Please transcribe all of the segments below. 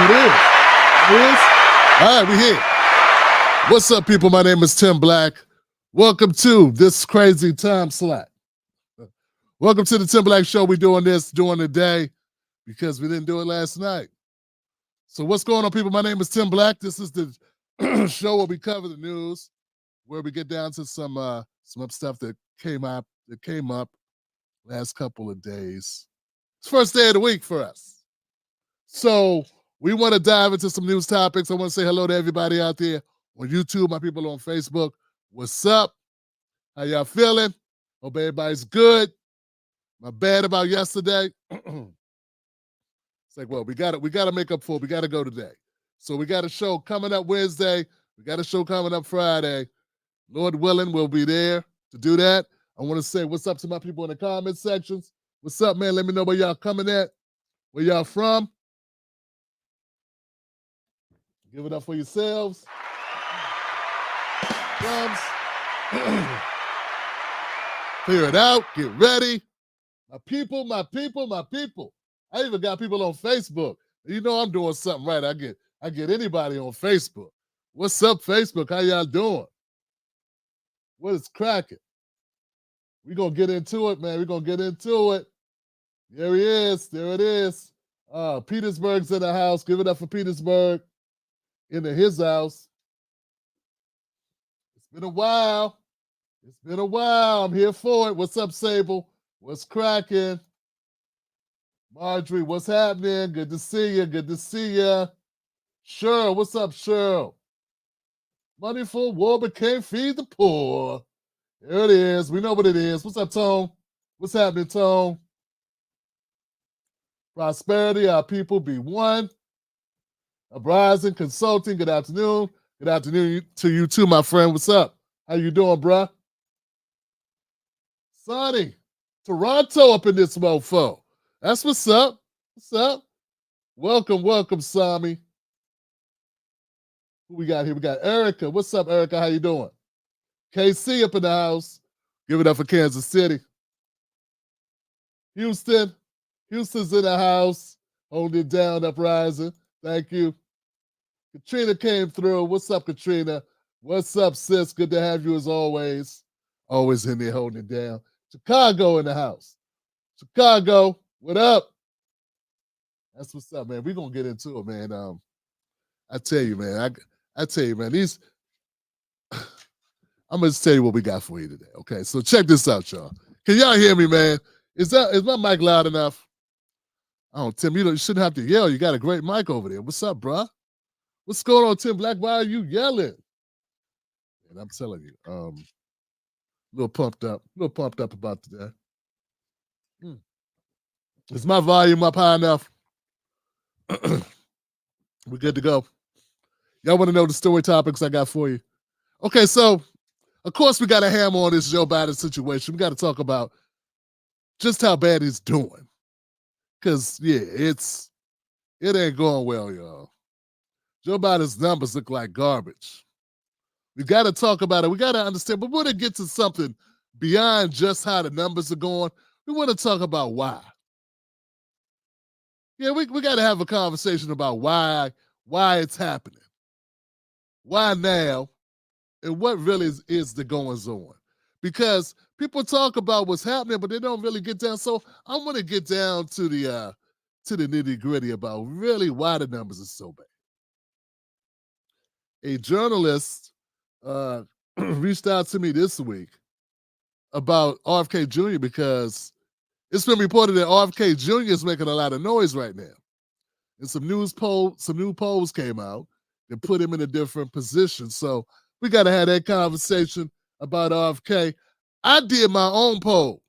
It is. It is. All right, we here. What's up, people? My name is Tim Black. Welcome to this crazy time slot. Welcome to the Tim Black Show. We're doing this during the day because we didn't do it last night. So what's going on, people? My name is Tim Black. This is the show where we cover the news, where we get down to some stuff that came up last couple of days. It's first day of the week for us. So we want to dive into some news topics. I want to say hello to everybody out there on YouTube, my people on Facebook. What's up? How y'all feeling? Hope everybody's good. My bad about yesterday. It's like, well, we gotta make up for it. We gotta go today. So we got a show coming up Wednesday. We got a show coming up Friday. Lord willing, we'll be there to do that. I want to say what's up to my people in the comment sections. What's up, man? Let me know where y'all coming at. Where y'all from? Give it up for yourselves. Drums. Clear it out. Get ready. My people, my people, my people. I even got people on Facebook. You know I'm doing something right. I get anybody on Facebook. What's up, Facebook? How y'all doing? What is cracking? We're going to get into it, man. We're going to get into it. There he is. There it is. Petersburg's in the house. Give it up for Petersburg. Into his house. It's been a while. It's been a while. I'm here for it. What's up, Sable? What's cracking? Marjorie, what's happening? Good to see you. Good to see you. Cheryl, what's up, Cheryl? Money for war, but can't feed the poor. There it is. We know what it is. What's up, Tone? What's happening, Tone? Prosperity, our people be one. Uprising Consulting, good afternoon. Good afternoon to you too, my friend. What's up? How you doing, bruh? Sonny, Toronto up in this mofo. That's what's up. What's up? Welcome, welcome, Sami. Who we got here? We got Erica. What's up, Erica? How you doing? KC up in the house. Give it up for Kansas City. Houston. Houston's in the house. Holding it down, uprising. Thank you. Katrina came through. What's up, Katrina? What's up, sis? Good to have you as always. Always in there holding it down. Chicago in the house. Chicago, what up? That's what's up, man. We're going to get into it, man. I tell you, man. I tell you, man. I'm going to tell you what we got for you today, okay? So check this out, y'all. Can y'all hear me, man? Is my mic loud enough? Oh, Tim, you shouldn't have to yell. You got a great mic over there. What's up, bruh? What's going on, Tim Black? Why are you yelling? And I'm telling you, a little pumped up about that. Is my volume up high enough? We're good to go. Y'all want to know the story topics I got for you? Okay, so of course we got to hammer on this Joe Biden situation. We got to talk about just how bad he's doing. Because, yeah, it ain't going well, y'all. Joe Biden's numbers look like garbage. We got to talk about it. We got to understand. But we want to get to something beyond just how the numbers are going. We want to talk about why. Yeah, we got to have a conversation about why it's happening. Why now? And what really is the goings on? Because people talk about what's happening, but they don't really get down. So I'm going to get down to the nitty-gritty about really why the numbers are so bad. A journalist reached out to me this week about RFK Jr. because it's been reported that RFK Jr. is making a lot of noise right now. And some new polls came out that put him in a different position. So we got to have that conversation about RFK. I did my own poll.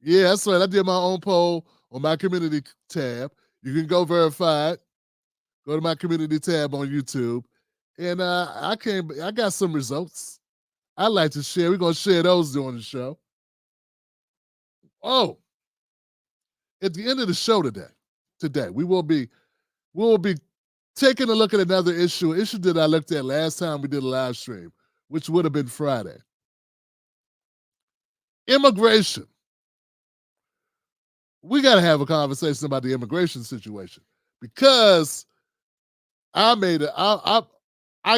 Yeah, that's right. I did my own poll on my community tab. You can go verify it. Go to my community tab on YouTube. And I got some results I'd like to share. We're going to share those during the show. Oh, at the end of the show today, we will be taking a look at another issue that I looked at last time we did a live stream, which would have been Friday. Immigration. We got to have a conversation about the immigration situation because I made it. I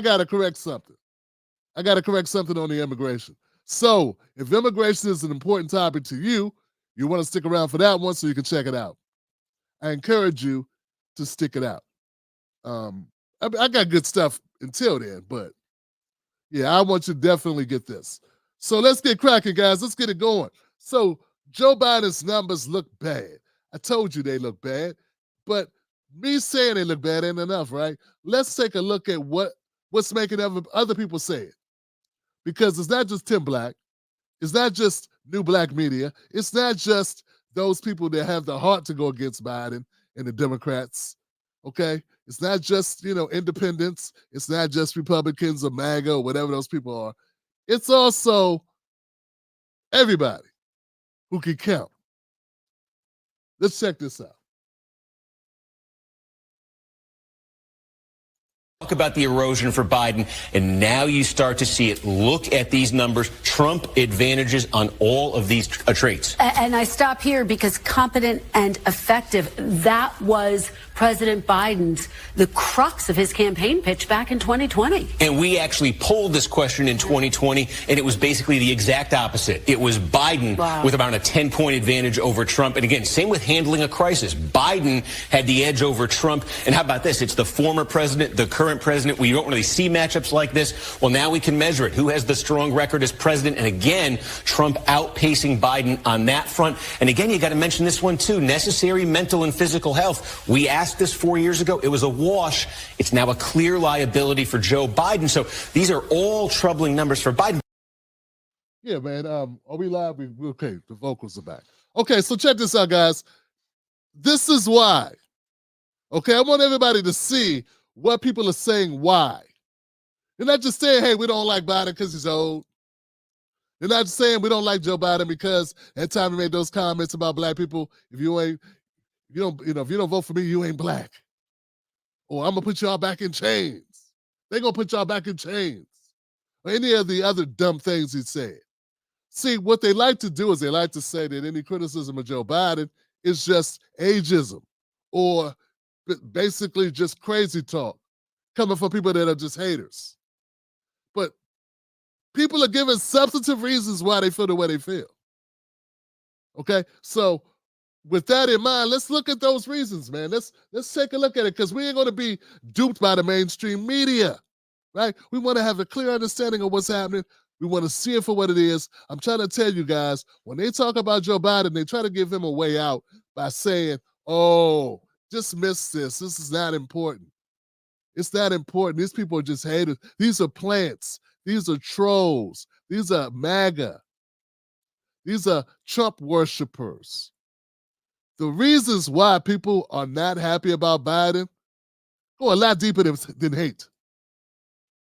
got to correct something. I got to correct something on the immigration. So if immigration is an important topic to you, you want to stick around for that one so you can check it out. I encourage you to stick it out. I got good stuff until then, but yeah, I want you to definitely get this. So let's get cracking, guys. Let's get it going. So Joe Biden's numbers look bad. I told you they look bad, but me saying they look bad ain't enough, right? Let's take a look at what's making other people say it. Because it's not just Tim Black. It's not just New Black Media. It's not just those people that have the heart to go against Biden and the Democrats, okay? It's not just, independents. It's not just Republicans or MAGA or whatever those people are. It's also everybody who can count. Let's check this out. Talk about the erosion for Biden, and now you start to see it. Look at these numbers. Trump advantages on all of these traits. And I stop here because competent and effective, that was President Biden's, the crux of his campaign pitch back in 2020. And we actually polled this question in 2020, and it was basically the exact opposite. It was Biden with about a 10-point advantage over Trump. And again, same with handling a crisis. Biden had the edge over Trump. And how about this? It's the former president, the current president. We don't really see matchups like this. Well, now we can measure it. Who has the strong record as president? And again, Trump outpacing Biden on that front. And again, you got to mention this one too. Necessary mental and physical health. We asked this 4 years ago. It was a wash. It's now a clear liability for Joe Biden. So these are all troubling numbers for Biden. Yeah, man. Are we live? Okay, the vocals are back. Okay, so check this out, guys. This is why. Okay, I want everybody to see what people are saying why. They're not just saying, hey, we don't like Biden because he's old. They're not just saying we don't like Joe Biden because at the time he made those comments about black people, if you don't vote for me, you ain't black. Or I'm gonna put y'all back in chains. They're gonna put y'all back in chains. Or any of the other dumb things he said. See, what they like to do is they like to say that any criticism of Joe Biden is just ageism or basically just crazy talk coming from people that are just haters. But people are giving substantive reasons why they feel the way they feel. Okay, so with that in mind, let's look at those reasons, man. Let's take a look at it because we ain't going to be duped by the mainstream media, right? We want to have a clear understanding of what's happening. We want to see it for what it is. I'm trying to tell you guys, when they talk about Joe Biden, they try to give him a way out by saying, oh, dismiss this. This is not important. It's not important. These people are just haters. These are plants. These are trolls. These are MAGA. These are Trump worshipers. The reasons why people are not happy about Biden go a lot deeper than hate.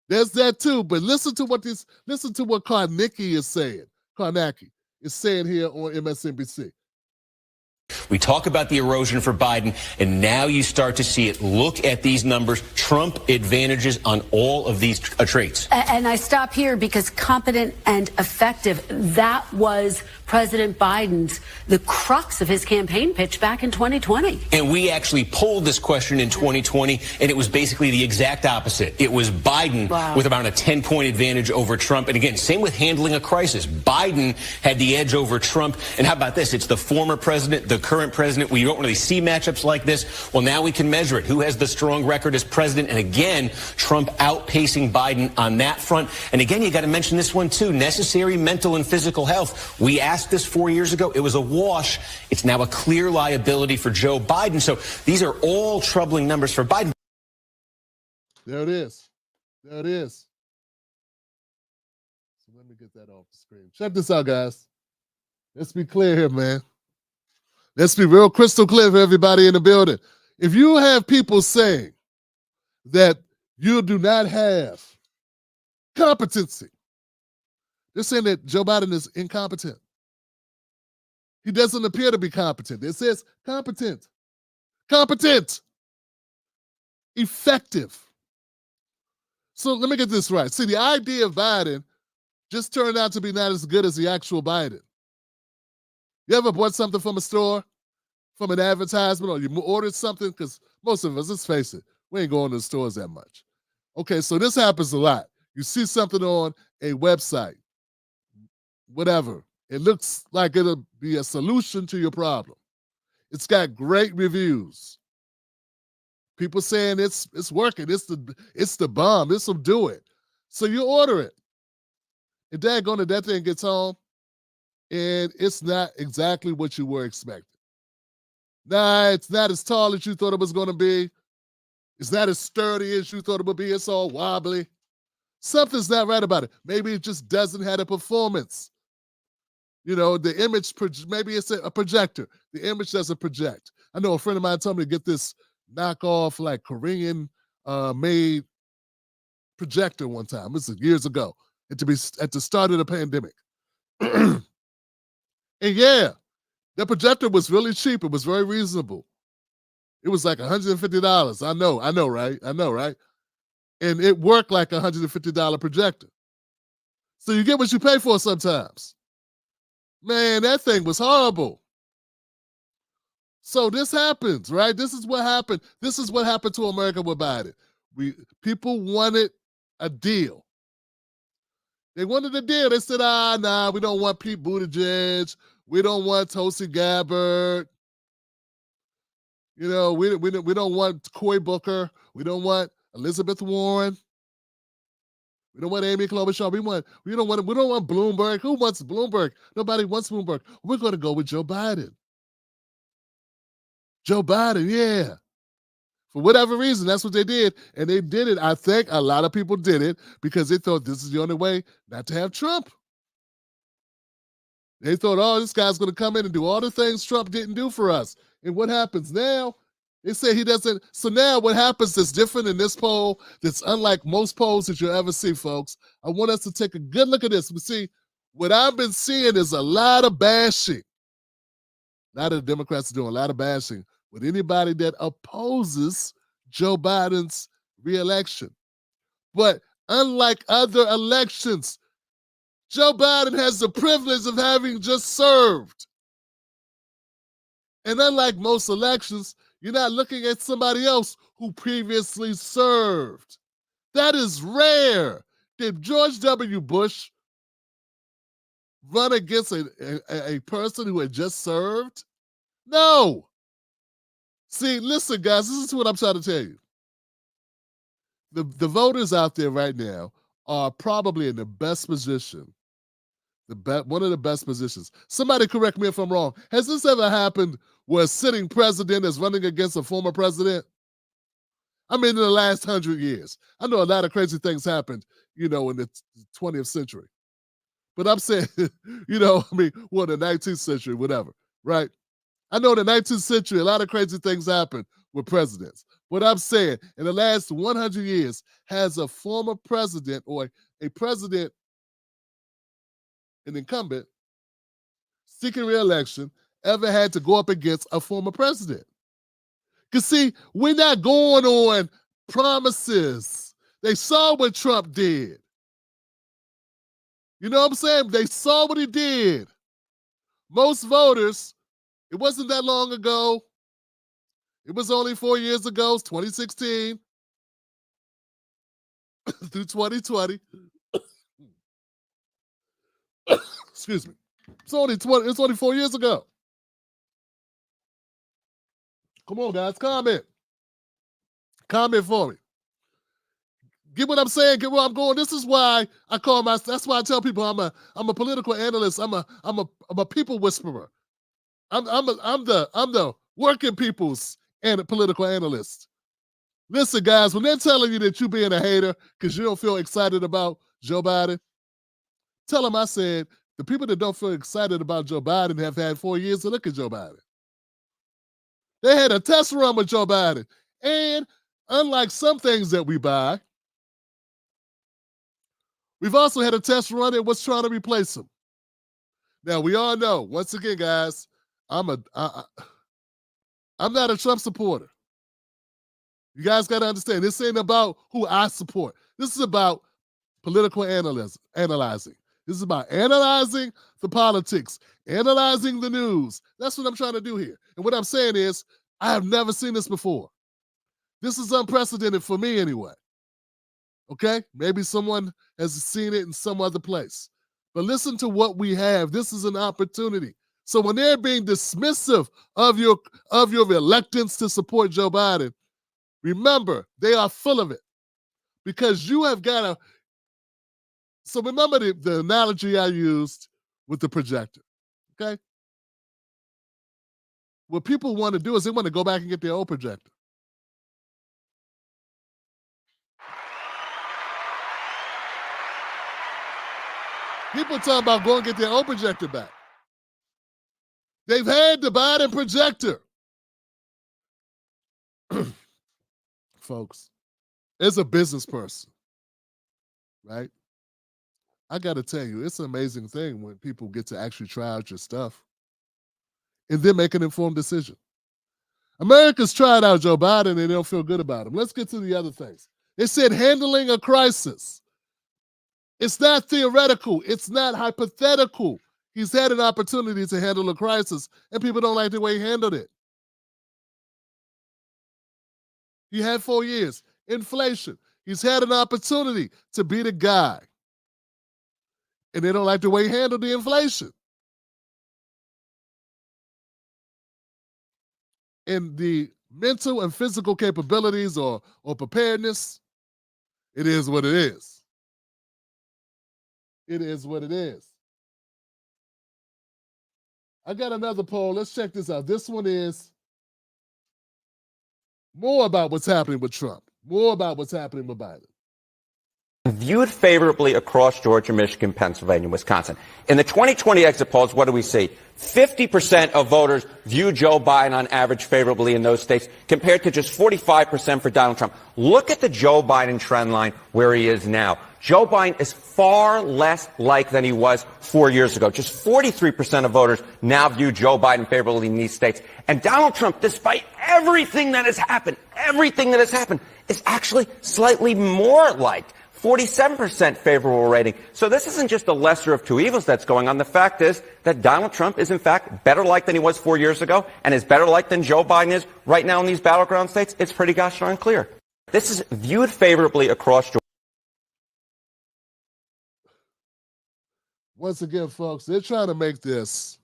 There's that too, but listen to what Carnacki is saying. Carnacki is saying here on MSNBC. We talk about the erosion for Biden, and now you start to see it. Look at these numbers. Trump advantages on all of these traits. And I stop here because competent and effective, that was President Biden's, the crux of his campaign pitch back in 2020. And we actually polled this question in 2020, and it was basically the exact opposite. It was Biden with about a 10-point advantage over Trump. And again, same with handling a crisis. Biden had the edge over Trump. And how about this? It's the former president, the current president. We don't really see matchups like this. Well, now we can measure it. Who has the strong record as president? And again, Trump outpacing Biden on that front. And again, you got to mention this one too. Necessary mental and physical health. We asked this 4 years ago. It was a wash. It's now a clear liability for Joe Biden. So these are all troubling numbers for Biden. There it is. There it is. So let me get that off the screen. Check this out, guys. Let's be clear here, man. Let's be real crystal clear for everybody in the building. If you have people saying that you do not have competency, they're saying that Joe Biden is incompetent. He doesn't appear to be competent. It says competent. Competent. Effective. So let me get this right. See, the idea of Biden just turned out to be not as good as the actual Biden. You ever bought something from a store, from an advertisement, or you ordered something because Most of us, let's face it, we ain't going to the stores that much. Okay, so this happens a lot. You see something on a website, whatever. It looks like it'll be a solution to your problem. It's got great reviews. People saying it's working. It's the bomb. This will do it. So you order it. And daggone it, that thing gets home, and it's not exactly what you were expecting. Nah, it's not as tall as you thought it was going to be. It's not as sturdy as you thought it would be. It's all wobbly. Something's not right about it. Maybe it just doesn't have a performance. You know, the image, maybe it's a projector. The image doesn't project. I know a friend of mine told me to get this knockoff, like Korean made projector one time. This is years ago. And to be at the start of the pandemic. And yeah, the projector was really cheap. It was very reasonable. It was like $150. I know, right? I know, right? And it worked like a $150 projector. So you get what you pay for sometimes. Man, that thing was horrible. So this happens, right? This is what happened. This is what happened to America with Biden. People wanted a deal. They wanted a deal. They said, nah, we don't want Pete Buttigieg. We don't want Tulsi Gabbard. You know, we don't want Cory Booker. We don't want Elizabeth Warren. We don't want Amy Klobuchar. We don't want Bloomberg. Who wants Bloomberg? Nobody wants Bloomberg. We're going to go with Joe Biden. Joe Biden, yeah. For whatever reason, that's what they did. And they did it. I think a lot of people did it because they thought this is the only way not to have Trump. They thought, oh, this guy's going to come in and do all the things Trump didn't do for us. And what happens now? They say he doesn't. So now what happens that's different in this poll, that's unlike most polls that you'll ever see, folks. I want us to take a good look at this. We see what I've been seeing is a lot of bashing. A lot of the Democrats are doing a lot of bashing with anybody that opposes Joe Biden's reelection. But unlike other elections, Joe Biden has the privilege of having just served. And unlike most elections, you're not looking at somebody else who previously served. That is rare. Did George W. Bush run against a person who had just served? No. See, listen, guys, this is what I'm trying to tell you. The voters out there right now are probably in the best position, one of the best positions. Somebody correct me if I'm wrong. Has this ever happened where a sitting president is running against a former president? I mean, in the last 100 years. I know a lot of crazy things happened, in the 20th century. But I'm saying, the 19th century, whatever, right? I know in the 19th century, a lot of crazy things happened with presidents. What I'm saying, in the last 100 years, has a former president or a president, an incumbent, seeking re-election, ever had to go up against a former president? Because, see, we're not going on promises. They saw what Trump did. You know what I'm saying? They saw what he did. Most voters, it wasn't that long ago. It was only 4 years ago, 2016 through 2020. Excuse me. It's only 4 years ago. Come on, guys, comment. Comment for me. Get what I'm saying? Get where I'm going? This is why I call that's why I tell people I'm a political analyst. I'm a people whisperer. I'm the working people's and political analyst. Listen, guys, when they're telling you that you're being a hater because you don't feel excited about Joe Biden, tell them I said the people that don't feel excited about Joe Biden have had 4 years to look at Joe Biden. They had a test run with Joe Biden. And unlike some things that we buy, we've also had a test run at what's trying to replace him. Now, we all know, once again, guys, I'm not a Trump supporter. You guys got to understand, this ain't about who I support. This is about political analyzing. This is about analyzing the politics, analyzing the news. That's what I'm trying to do here. And what I'm saying is, I have never seen this before. This is unprecedented for me anyway. Okay? Maybe someone has seen it in some other place. But listen to what we have. This is an opportunity. So when they're being dismissive of your reluctance to support Joe Biden, remember, they are full of it. Because you have got to. So remember the analogy I used with the projector. Okay? What people want to do is they want to go back and get their old projector. People talking about going to get their old projector back. They've had the Biden projector. Folks, as a business person, right? I got to tell you, it's an amazing thing when people get to actually try out your stuff and then make an informed decision. America's tried out Joe Biden and they don't feel good about him. Let's get to the other things. It said handling a crisis. It's not theoretical. It's not hypothetical. He's had an opportunity to handle a crisis, and people don't like the way he handled it. He had 4 years. Inflation. He's had an opportunity to be the guy, and they don't like the way he handled the inflation. And the mental and physical capabilities or preparedness, it is what it is. It is what it is. I got another poll. Let's check this out. This one is more about what's happening with Trump, more about what's happening with Biden. Viewed favorably across Georgia, Michigan, Pennsylvania, Wisconsin. In the 2020 exit polls, what do we see? 50% of voters view Joe Biden on average favorably in those states, compared to just 45% for Donald Trump. Look at the Joe Biden trend line where he is now. Joe Biden is far less liked than he was 4 years ago. Just 43% of voters now view Joe Biden favorably in these states. And Donald Trump, despite everything that has happened, is actually slightly more liked. 47% favorable rating. So this isn't just a lesser of two evils that's going on. The fact is that Donald Trump is, in fact, better liked than he was 4 years ago and is better liked than Joe Biden is right now in these battleground states. It's pretty gosh darn clear. This is viewed favorably across Georgia. Once again, folks, they're trying to make this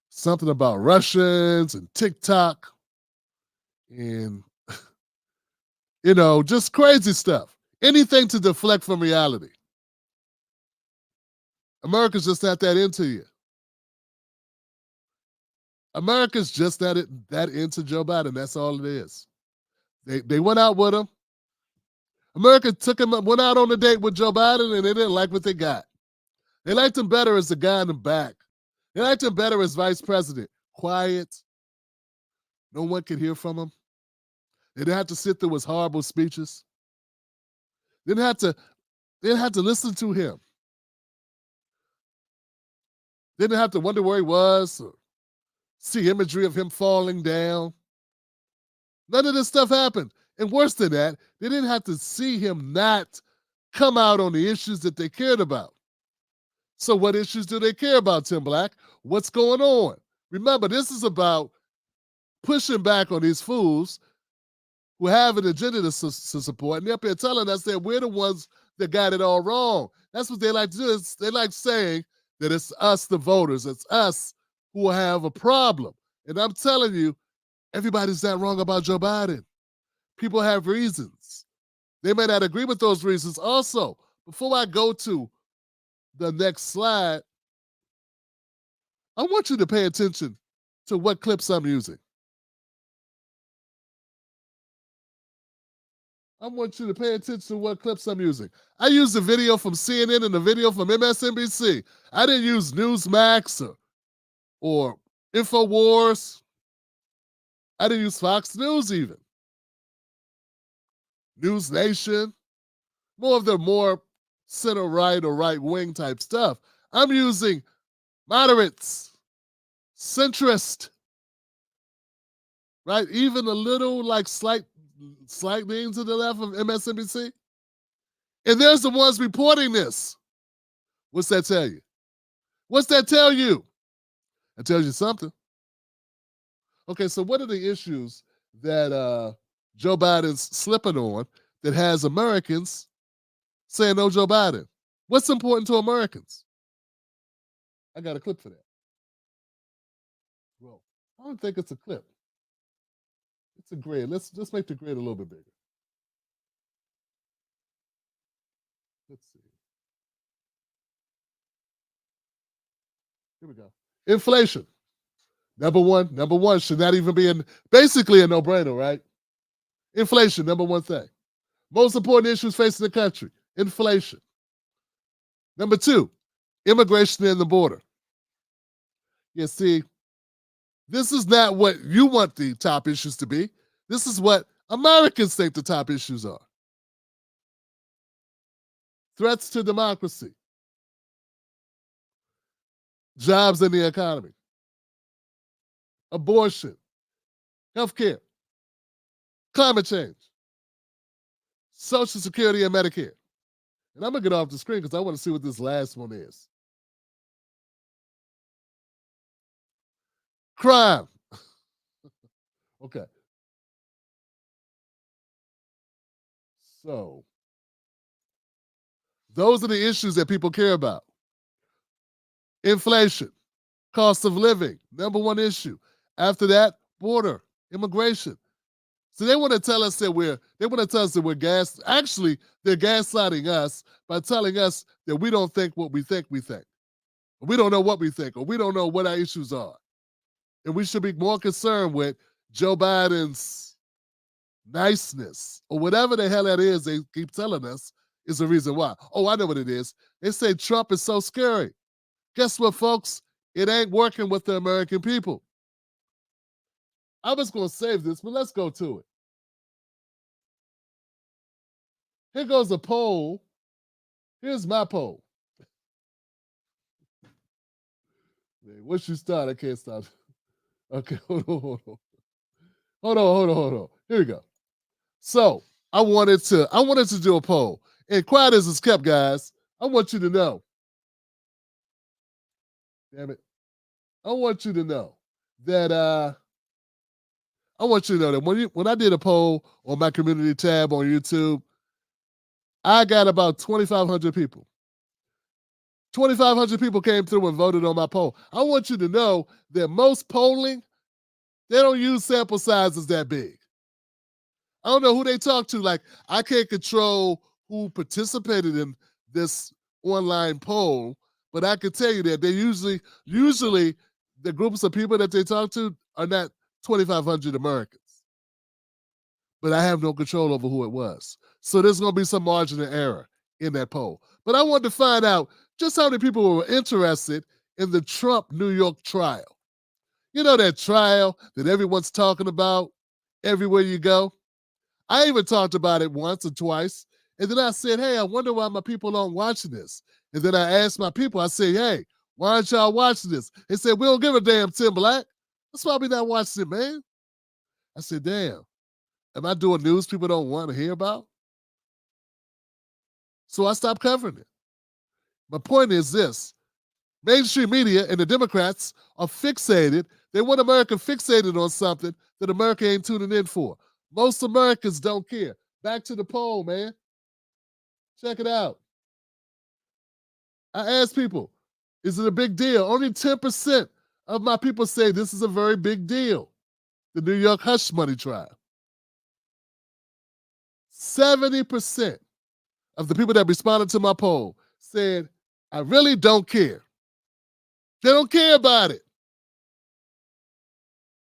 something about Russians and TikTok and, just crazy stuff. Anything to deflect from reality. America's just not that into you. America's just that into Joe Biden. That's all it is. They went out with him. America went out on a date with Joe Biden, and they didn't like what they got. They liked him better as the guy in the back. They liked him better as vice president. Quiet. No one could hear from him. They didn't have to sit through his horrible speeches. They didn't have to listen to him. They didn't have to wonder where he was or see imagery of him falling down. None of this stuff happened. And worse than that, they didn't have to see him not come out on the issues that they cared about. So what issues do they care about, Tim Black? What's going on? Remember, this is about pushing back on these fools who have an agenda to support, and they're up here telling us that we're the ones that got it all wrong. That's what they like to do. They like saying that it's us, the voters. It's us who have a problem. And I'm telling you, everybody's not wrong about Joe Biden. People have reasons. They may not agree with those reasons. Also, before I go to the next slide, I want you to pay attention to what clips I'm using. I want you to pay attention to what clips I'm using. I used a video from CNN and a video from MSNBC. I didn't use Newsmax or InfoWars. I didn't use Fox News even. News Nation. More of the more center-right or right-wing type stuff. I'm using moderates, centrist, right? Even a little like slight lean to the left of MSNBC. And there's the ones reporting this. What's that tell you? What's that tell you? It tells you something. Okay, so what are the issues that Joe Biden's slipping on that has Americans saying no Joe Biden? What's important to Americans? I got a clip for that. Well, I don't think it's a clip. It's a grid. Let's make the grid a little bit bigger. Let's see. Here we go. Inflation. Number one should not even be basically a no-brainer, right? Inflation, number one thing. Most important issues facing the country. Inflation. Number two, immigration and the border. You see, this is not what you want the top issues to be. This is what Americans think the top issues are. Threats to democracy. Jobs in the economy. Abortion. Healthcare. Climate change. Social Security and Medicare. And I'm going to get off the screen because I want to see what this last one is. Crime. Okay. So, those are the issues that people care about. Inflation, cost of living, number one issue. After that, border, immigration. So they want to tell us that we're actually, they're gaslighting us by telling us that we don't think what we think we think. We don't know what we think, or we don't know what our issues are. And we should be more concerned with Joe Biden's niceness, or whatever the hell that is they keep telling us is the reason why. Oh, I know what it is. They say Trump is so scary. Guess what, folks? It ain't working with the American people. I was going to save this, but let's go to it. Here goes a poll. Here's my poll. Once you start, I can't stop. Okay, hold on. Here we go. So I wanted to do a poll. And quiet as it's kept, guys, I want you to know. Damn it. I want you to know that when I did a poll on my community tab on YouTube, I got about 2,500 people. 2,500 people came through and voted on my poll. I want you to know that most polling, they don't use sample sizes that big. I don't know who they talk to. Like, I can't control who participated in this online poll, but I can tell you that they usually the groups of people that they talk to are not 2,500 Americans. But I have no control over who it was. So there's going to be some margin of error in that poll. But I wanted to find out just how many people were interested in the Trump New York trial. You know, that trial that everyone's talking about everywhere you go? I even talked about it once or twice. And then I said, hey, I wonder why my people aren't watching this. And then I asked my people, I said, hey, why aren't y'all watching this? They said, we don't give a damn, Tim Black. That's why we not watching it, man. I said, damn, am I doing news people don't want to hear about? So I stopped covering it. My point is this. Mainstream media and the Democrats are fixated. They want America fixated on something that America ain't tuning in for. Most Americans don't care. Back to the poll, man. Check it out. I asked people, is it a big deal? Only 10% of my people say this is a very big deal. The New York hush money trial. 70% of the people that responded to my poll said, I really don't care. They don't care about it.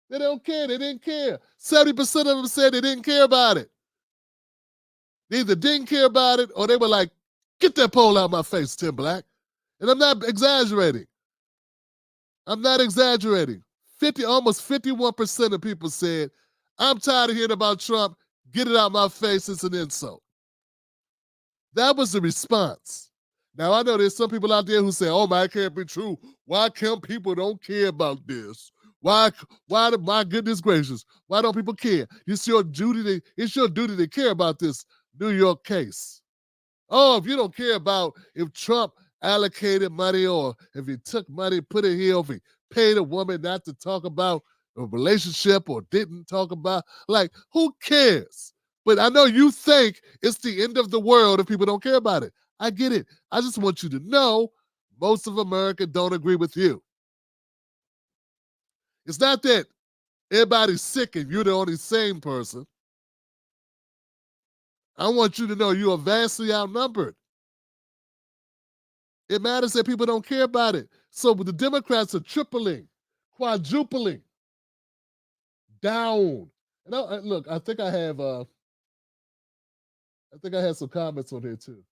They don't care. They didn't care. 70% of them said they didn't care about it. They either didn't care about it or they were like, get that poll out of my face, Tim Black. And I'm not exaggerating. Almost 51% of people said, I'm tired of hearing about Trump. Get it out of my face. It's an insult. That was the response. Now, I know there's some people out there who say, oh, man, it can't be true. Why can't people don't care about this? Why, my goodness gracious, why don't people care? It's your duty to care about this New York case. Oh, if you don't care about if Trump allocated money or if he took money, put it here, if he paid a woman not to talk about a relationship or didn't talk about. Like, who cares? But I know you think it's the end of the world if people don't care about it. I get it. I just want you to know most of America don't agree with you. It's not that everybody's sick and you're the only sane person. I want you to know you are vastly outnumbered. It matters that people don't care about it. So the Democrats are tripling, quadrupling down. And look, I think I had some comments on here too.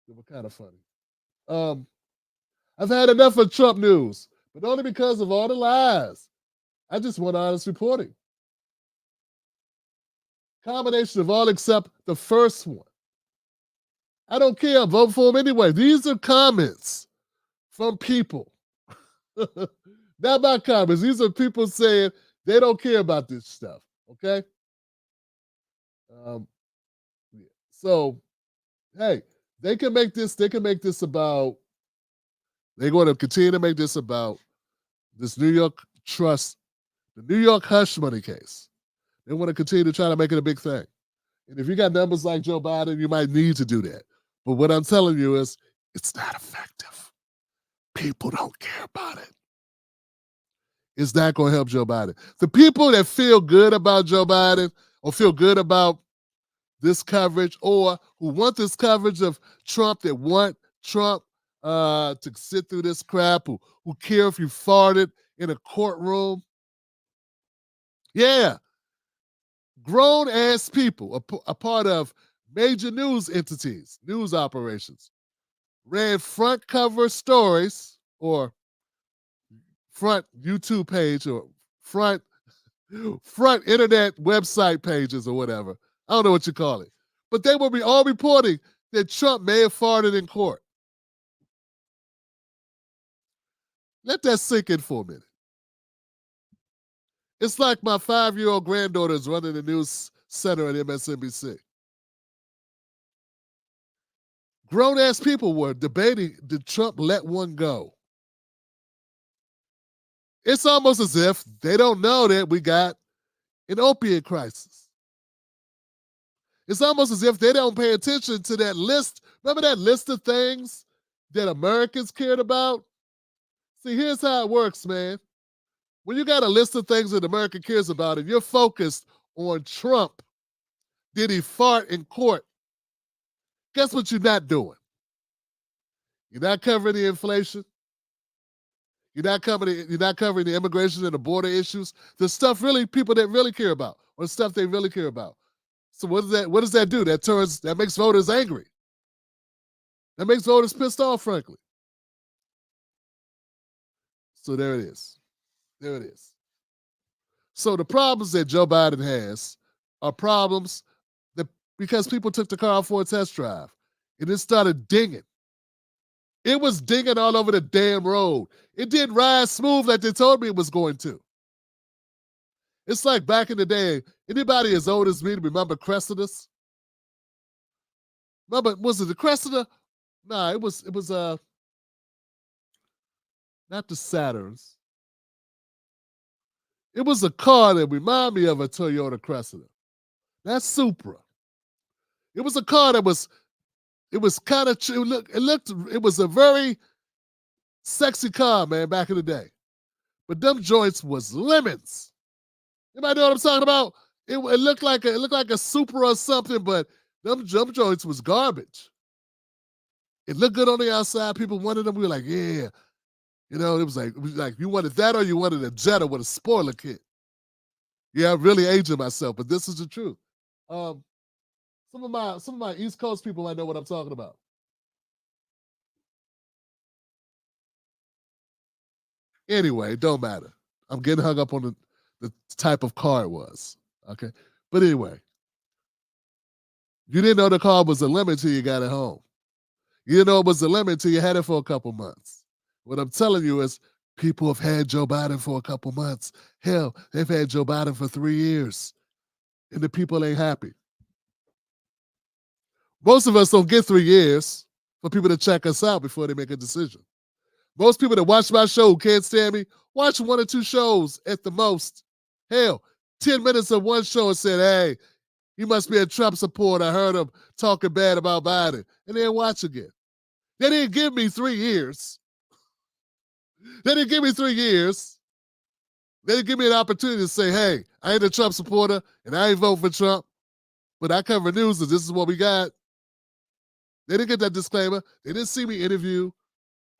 They were kind of funny. I've had enough of Trump news, but only because of all the lies. I just want honest reporting. Combination of all except the first one. I don't care. I'll vote for him anyway. These are comments from people. Not my comments. These are people saying they don't care about this stuff. Okay? Yeah. So, hey, they can make this about, they're going to continue to make this about this New York trust, the New York hush money case. They want to continue to try to make it a big thing. And if you got numbers like Joe Biden, you might need to do that. But what I'm telling you is it's not effective. People don't care about it. It's not going to help Joe Biden. The people that feel good about Joe Biden or feel good about this coverage or who want this coverage of Trump, that want Trump to sit through this crap, who care if you farted in a courtroom. Yeah. Grown-ass people, a part of major news entities, news operations, ran front cover stories or front YouTube page or front internet website pages or whatever. I don't know what you call it. But they will be all reporting that Trump may have farted in court. Let that sink in for a minute. It's like my 5-year-old granddaughter is running the news center at MSNBC. Grown-ass people were debating, did Trump let one go? It's almost as if they don't know that we got an opiate crisis. It's almost as if they don't pay attention to that list. Remember that list of things that Americans cared about? See, here's how it works, man. When you got a list of things that America cares about and you're focused on Trump, did he fart in court? Guess what you're not doing? You're not covering the inflation. You're not covering the immigration and the border issues. The stuff really people that really care about, or the stuff they really care about. So what does that do? That makes voters angry. That makes voters pissed off, frankly. So there it is. There it is. So the problems that Joe Biden has are problems that because people took the car for a test drive and it started dinging. It was dinging all over the damn road. It didn't ride smooth like they told me it was going to. It's like back in the day, anybody as old as me remember Cressida's? Remember, was it the Cressida? Nah, it was not the Saturns. It was a car that reminded me of a Toyota Cressida. That's Supra. It was a car that was kind of, it was a very sexy car, man, back in the day. But them joints was lemons. Anybody know what I'm talking about? It looked like a Supra or something, but them joints was garbage. It looked good on the outside. People wanted them. We were like, yeah. You know, it was like you wanted that or you wanted a Jetta with a spoiler kit. Yeah, I'm really aging myself, but this is the truth. Some of my East Coast people might know what I'm talking about. Anyway, it don't matter. I'm getting hung up on the type of car it was. Okay. But anyway, you didn't know the car was a lemon until you got it home. You didn't know it was a lemon until you had it for a couple months. What I'm telling you is people have had Joe Biden for a couple months. Hell, they've had Joe Biden for 3 years. And the people ain't happy. Most of us don't get 3 years for people to check us out before they make a decision. Most people that watch my show who can't stand me, watch 1 or 2 shows at the most Hell, 10 minutes of one show and said, hey, he must be a Trump supporter. I heard him talking bad about Biden. And then watch again. They didn't give me 3 years. They didn't give me 3 years. They didn't give me an opportunity to say, hey, I ain't a Trump supporter and I ain't vote for Trump, but I cover news and this is what we got. They didn't get that disclaimer. They didn't see me interview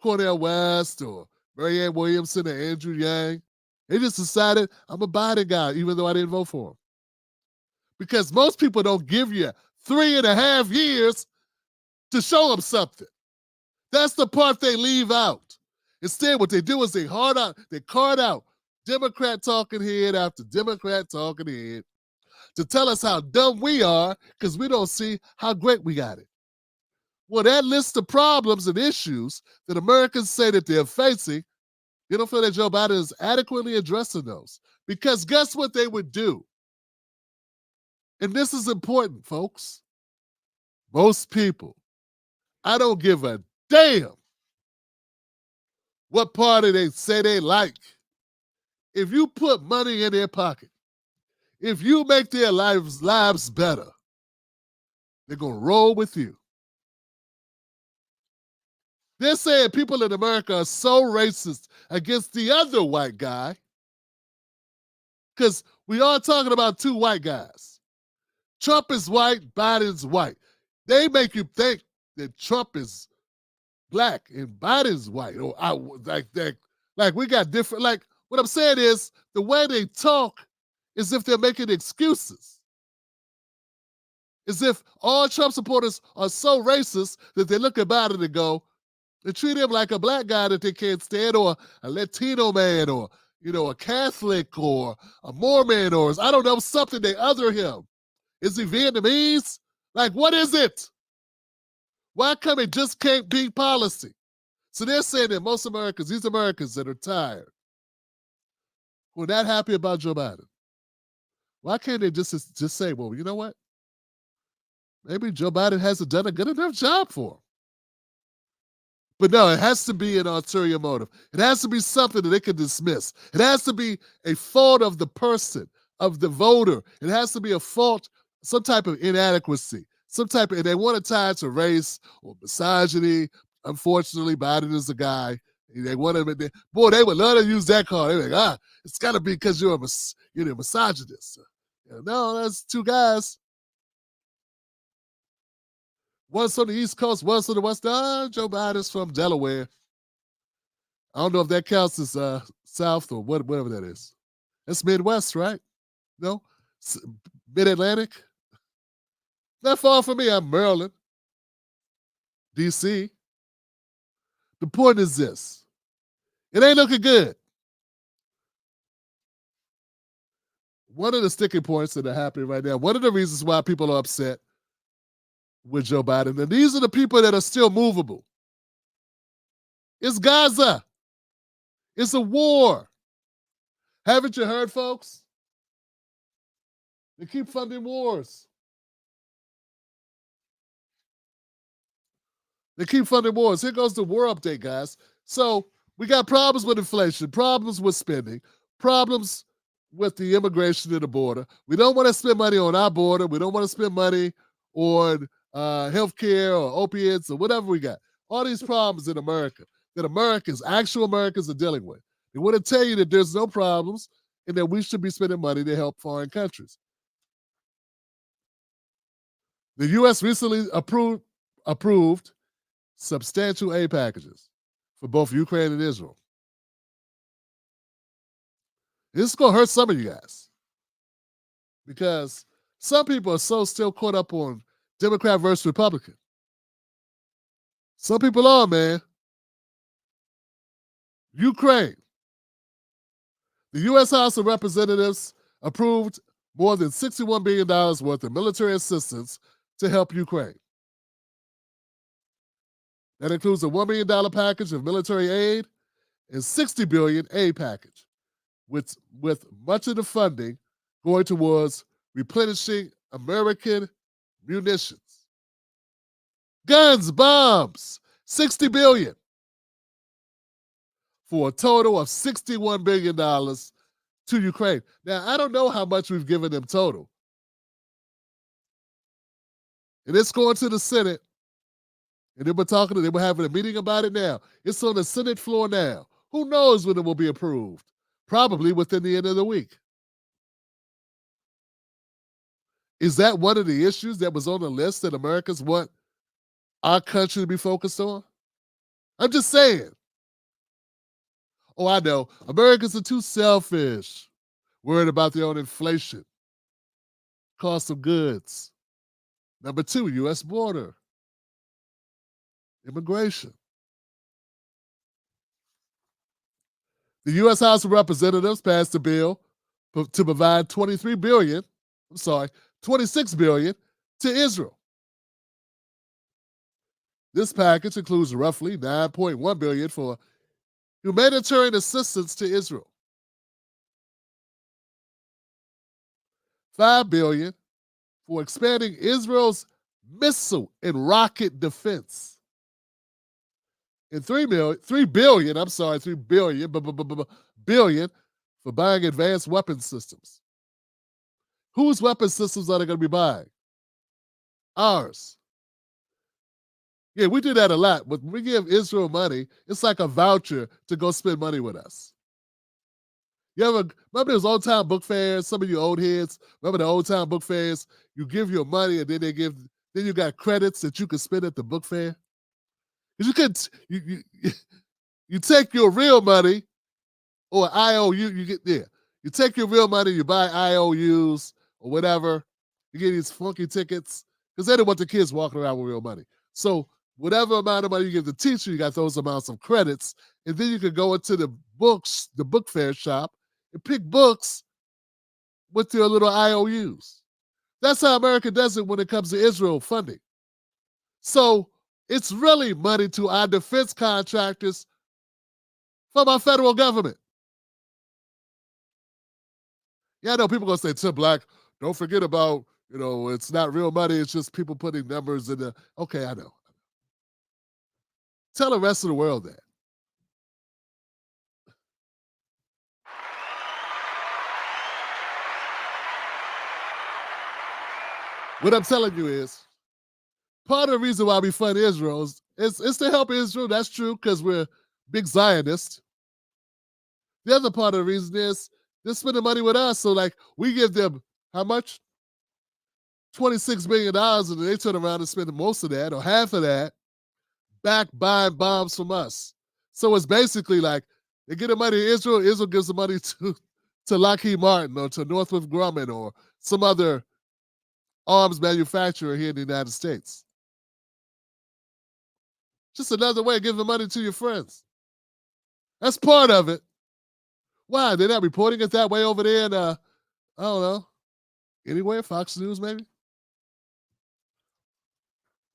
Cornel West or Marianne Williamson or Andrew Yang. They just decided I'm a Biden guy, even though I didn't vote for him. Because most people don't give you 3.5 years to show them something. That's the part they leave out. Instead, what they do is they card out Democrat talking head after Democrat talking head to tell us how dumb we are because we don't see how great we got it. Well, that list of problems and issues that Americans say that they're facing, you don't feel that Joe Biden is adequately addressing those. Because guess what they would do? And this is important, folks. Most people, I don't give a damn what party they say they like. If you put money in their pocket, if you make their lives better, they're going to roll with you. They're saying people in America are so racist against the other white guy because we are talking about 2 white guys. Trump is white, Biden's white. They make you think that Trump is black and Biden's white. Or like that, like we got different. Like what I'm saying is the way they talk is if they're making excuses. As if all Trump supporters are so racist that they look at Biden and go, they treat him like a black guy that they can't stand, or a Latino man, or a Catholic, or a Mormon, or I don't know, something they other him. Is he Vietnamese? Like, what is it? Why come it just can't be policy? So they're saying that most Americans, these Americans that are tired, who are not happy about Joe Biden, why can't they just say, well, you know what? Maybe Joe Biden hasn't done a good enough job for him. But no, it has to be an ulterior motive. It has to be something that they can dismiss. It has to be a fault of the person, of the voter. It has to be a fault, some type of inadequacy, and they want to tie it to race or misogyny. Unfortunately, Biden is a guy. They want to, they would love to use that card. They're like, it's got to be because you're a misogynist. No, that's 2 guys. One's from the East Coast, one's from the West. Joe Biden's from Delaware. I don't know if that counts as South or whatever that is. That's Midwest, right? No? Mid-Atlantic? Not far from me. I'm Maryland, D.C. The point is this. It ain't looking good. One of the sticking points that are happening right now, one of the reasons why people are upset with Joe Biden, and these are the people that are still movable. It's Gaza. It's a war. Haven't you heard, folks? They keep funding wars. They keep funding wars. Here goes the war update, guys. So we got problems with inflation, problems with spending, problems with the immigration at the border. We don't want to spend money on our border. We don't want to spend money on healthcare or opiates or whatever we got. All these problems in America that actual Americans are dealing with. They want to tell you that there's no problems and that we should be spending money to help foreign countries. The U.S. recently approved substantial aid packages for both Ukraine and Israel. This is going to hurt some of you guys because some people are so still caught up on Democrat versus Republican. Some people are, man. Ukraine. The U.S. House of Representatives approved more than $61 billion worth of military assistance to help Ukraine. That includes a $1 million package of military aid and $60 billion aid package, with much of the funding going towards replenishing American munitions. Guns, bombs, $60 billion for a total of $61 billion to Ukraine. Now, I don't know how much we've given them total. And it's going to the Senate. And they were having a meeting about it now. It's on the Senate floor now. Who knows when it will be approved? Probably within the end of the week. Is that one of the issues that was on the list that Americans want our country to be focused on? I'm just saying. Oh, I know. Americans are too selfish, worried about their own inflation, cost of goods. Number 2, U.S. border, immigration. The U.S. House of Representatives passed a bill to provide $26 billion to Israel. This package includes roughly $9.1 billion for humanitarian assistance to Israel, $5 billion for expanding Israel's missile and rocket defense, and $3 billion for buying advanced weapon systems. Whose weapon systems are they going to be buying? Ours. Yeah, we do that a lot. But when we give Israel money, it's like a voucher to go spend money with us. You ever remember those old time book fairs? Some of you old heads remember the old time book fairs? You give your money and then you got credits that you can spend at the book fair. Because you take your real money or IOU, you take your real money, you buy IOUs or whatever. You get these funky tickets because they don't want the kids walking around with real money. So whatever amount of money you give the teacher, you got those amounts of credits, and then you can go into the book fair shop, and pick books with your little IOUs. That's how America does it when it comes to Israel funding. So it's really money to our defense contractors from our federal government. Yeah, I know people are going to say, Tim Black, don't forget about, it's not real money. It's just people putting numbers in the, okay, I know. Tell the rest of the world that. What I'm telling you is, part of the reason why we fund Israel is to help Israel. That's true, because we're big Zionists. The other part of the reason is they're spending money with us. So, like, we give them how much? $26 billion, and they turn around and spend most of that or half of that back buying bombs from us. So it's basically like they get the money to Israel. Israel gives the money to Lockheed Martin or to Northrop Grumman or some other arms manufacturer here in the United States. Just another way of giving money to your friends. That's part of it. Why? They're not reporting it that way over there in, I don't know, anywhere, Fox News maybe?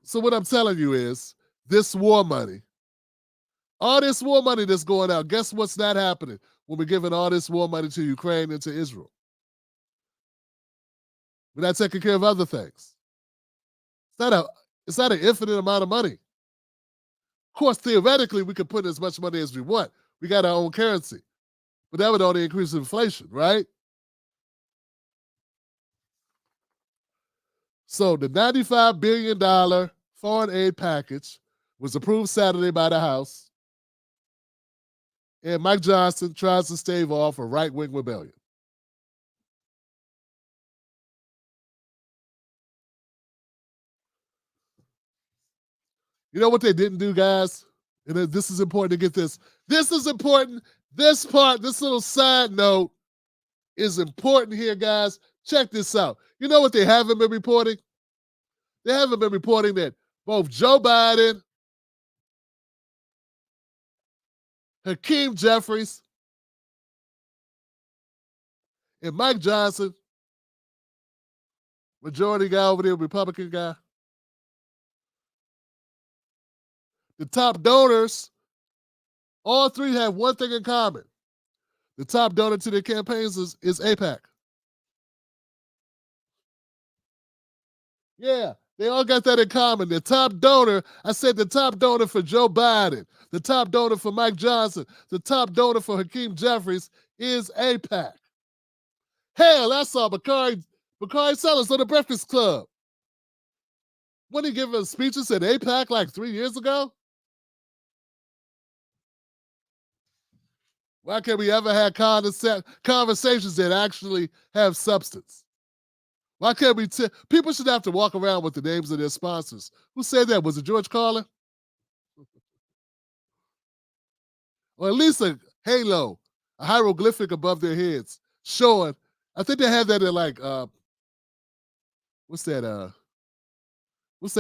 So what I'm telling you is, this war money, all this war money that's going out, guess what's not happening when we're giving all this war money to Ukraine and to Israel? We're not taking care of other things. It's not an infinite amount of money. Of course, theoretically, we could put as much money as we want. We got our own currency. But that would only increase inflation, right? So the $95 billion foreign aid package was approved Saturday by the House, and Mike Johnson tries to stave off a right-wing rebellion. You know what they didn't do, guys? And this is important to get this. This is important. This part, this little side note is important here, guys. Check this out. You know what they haven't been reporting? They haven't been reporting that both Joe Biden, Hakeem Jeffries, and Mike Johnson, majority guy over there, Republican guy, the top donors, all three have one thing in common. The top donor to their campaigns is AIPAC. Yeah, they all got that in common. The top donor, I said the top donor for Joe Biden, the top donor for Mike Johnson, the top donor for Hakeem Jeffries is AIPAC. Hell, I saw Bakari Sellers on the Breakfast Club. When he giving speeches at APAC like 3 years ago? Why can't we ever have conversations that actually have substance? Why can't we people should have to walk around with the names of their sponsors. Who said that? Was it George Carlin? Or at least a halo, a hieroglyphic above their heads showing. I think they have that in like what's that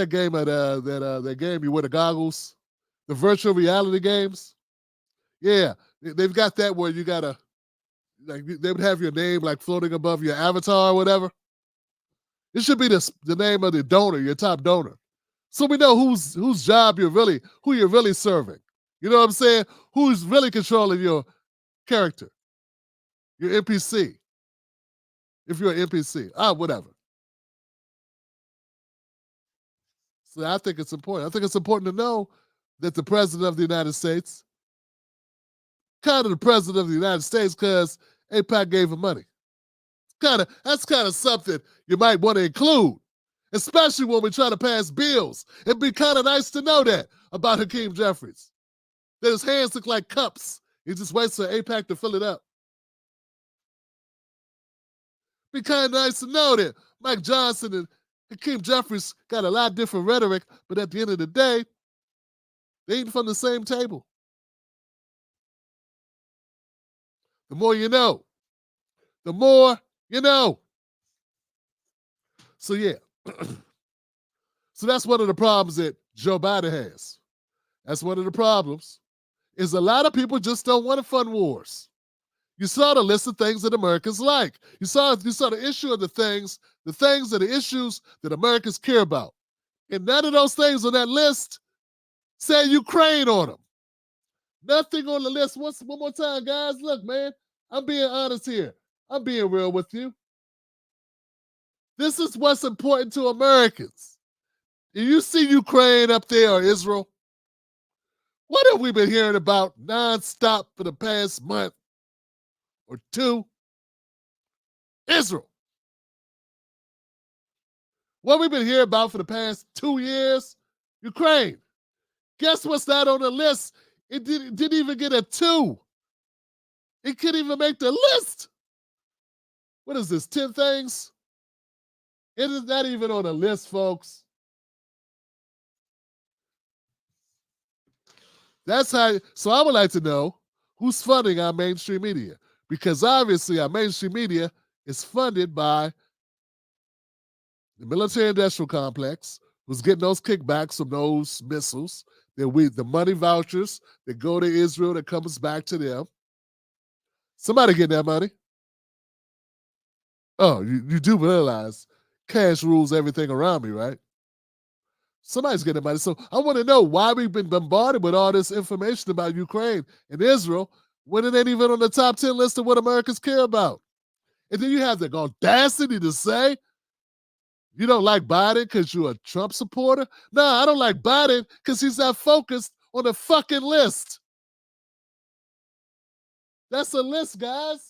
game at that game you wear the goggles? The virtual reality games? Yeah. They've got that where you gotta like they would have your name like floating above your avatar or whatever. It should be the name of the donor, your top donor. So we know whose job who you're really serving. You know what I'm saying? Who's really controlling your character, your NPC. If you're an NPC, whatever. So I think it's important. I think it's important to know that the president of the United States, kind of the president of the United States, because APAC gave him money. That's kind of something you might want to include, especially when we try to pass bills. It'd be kind of nice to know that about Hakeem Jeffries. That his hands look like cups. He just waits for APAC to fill it up. Be kind of nice to know that Mike Johnson and Hakeem Jeffries got a lot different rhetoric, but at the end of the day, they eat from the same table. The more you know. The more you know. So yeah. So that's one of the problems that Joe Biden has. That's one of the problems. Is a lot of people just don't want to fund wars. You saw the list of things that Americans like. You saw the issue of the things are the issues that Americans care about. And none of those things on that list say Ukraine on them. Nothing on the list. One more time, guys. Look, man, I'm being honest here. I'm being real with you. This is what's important to Americans. If you see Ukraine up there or Israel, what have we been hearing about nonstop for the past month or two? Israel. What we've been hearing about for the past 2 years? Ukraine. Guess what's not on the list? It didn't even get a 2. It couldn't even make the list. What is this, 10 things? It is not even on the list, folks. That's how. So I would like to know who's funding our mainstream media, because obviously our mainstream media is funded by the military-industrial complex, who's getting those kickbacks from those missiles, the money vouchers that go to Israel that comes back to them. Somebody getting that money. Oh, you do realize cash rules everything around me, right? Somebody's getting money. So I want to know why we've been bombarded with all this information about Ukraine and Israel when it ain't even on the top 10 list of what Americans care about. And then you have the audacity to say you don't like Biden because you're a Trump supporter? No, I don't like Biden because he's not focused on the fucking list. That's a list, guys.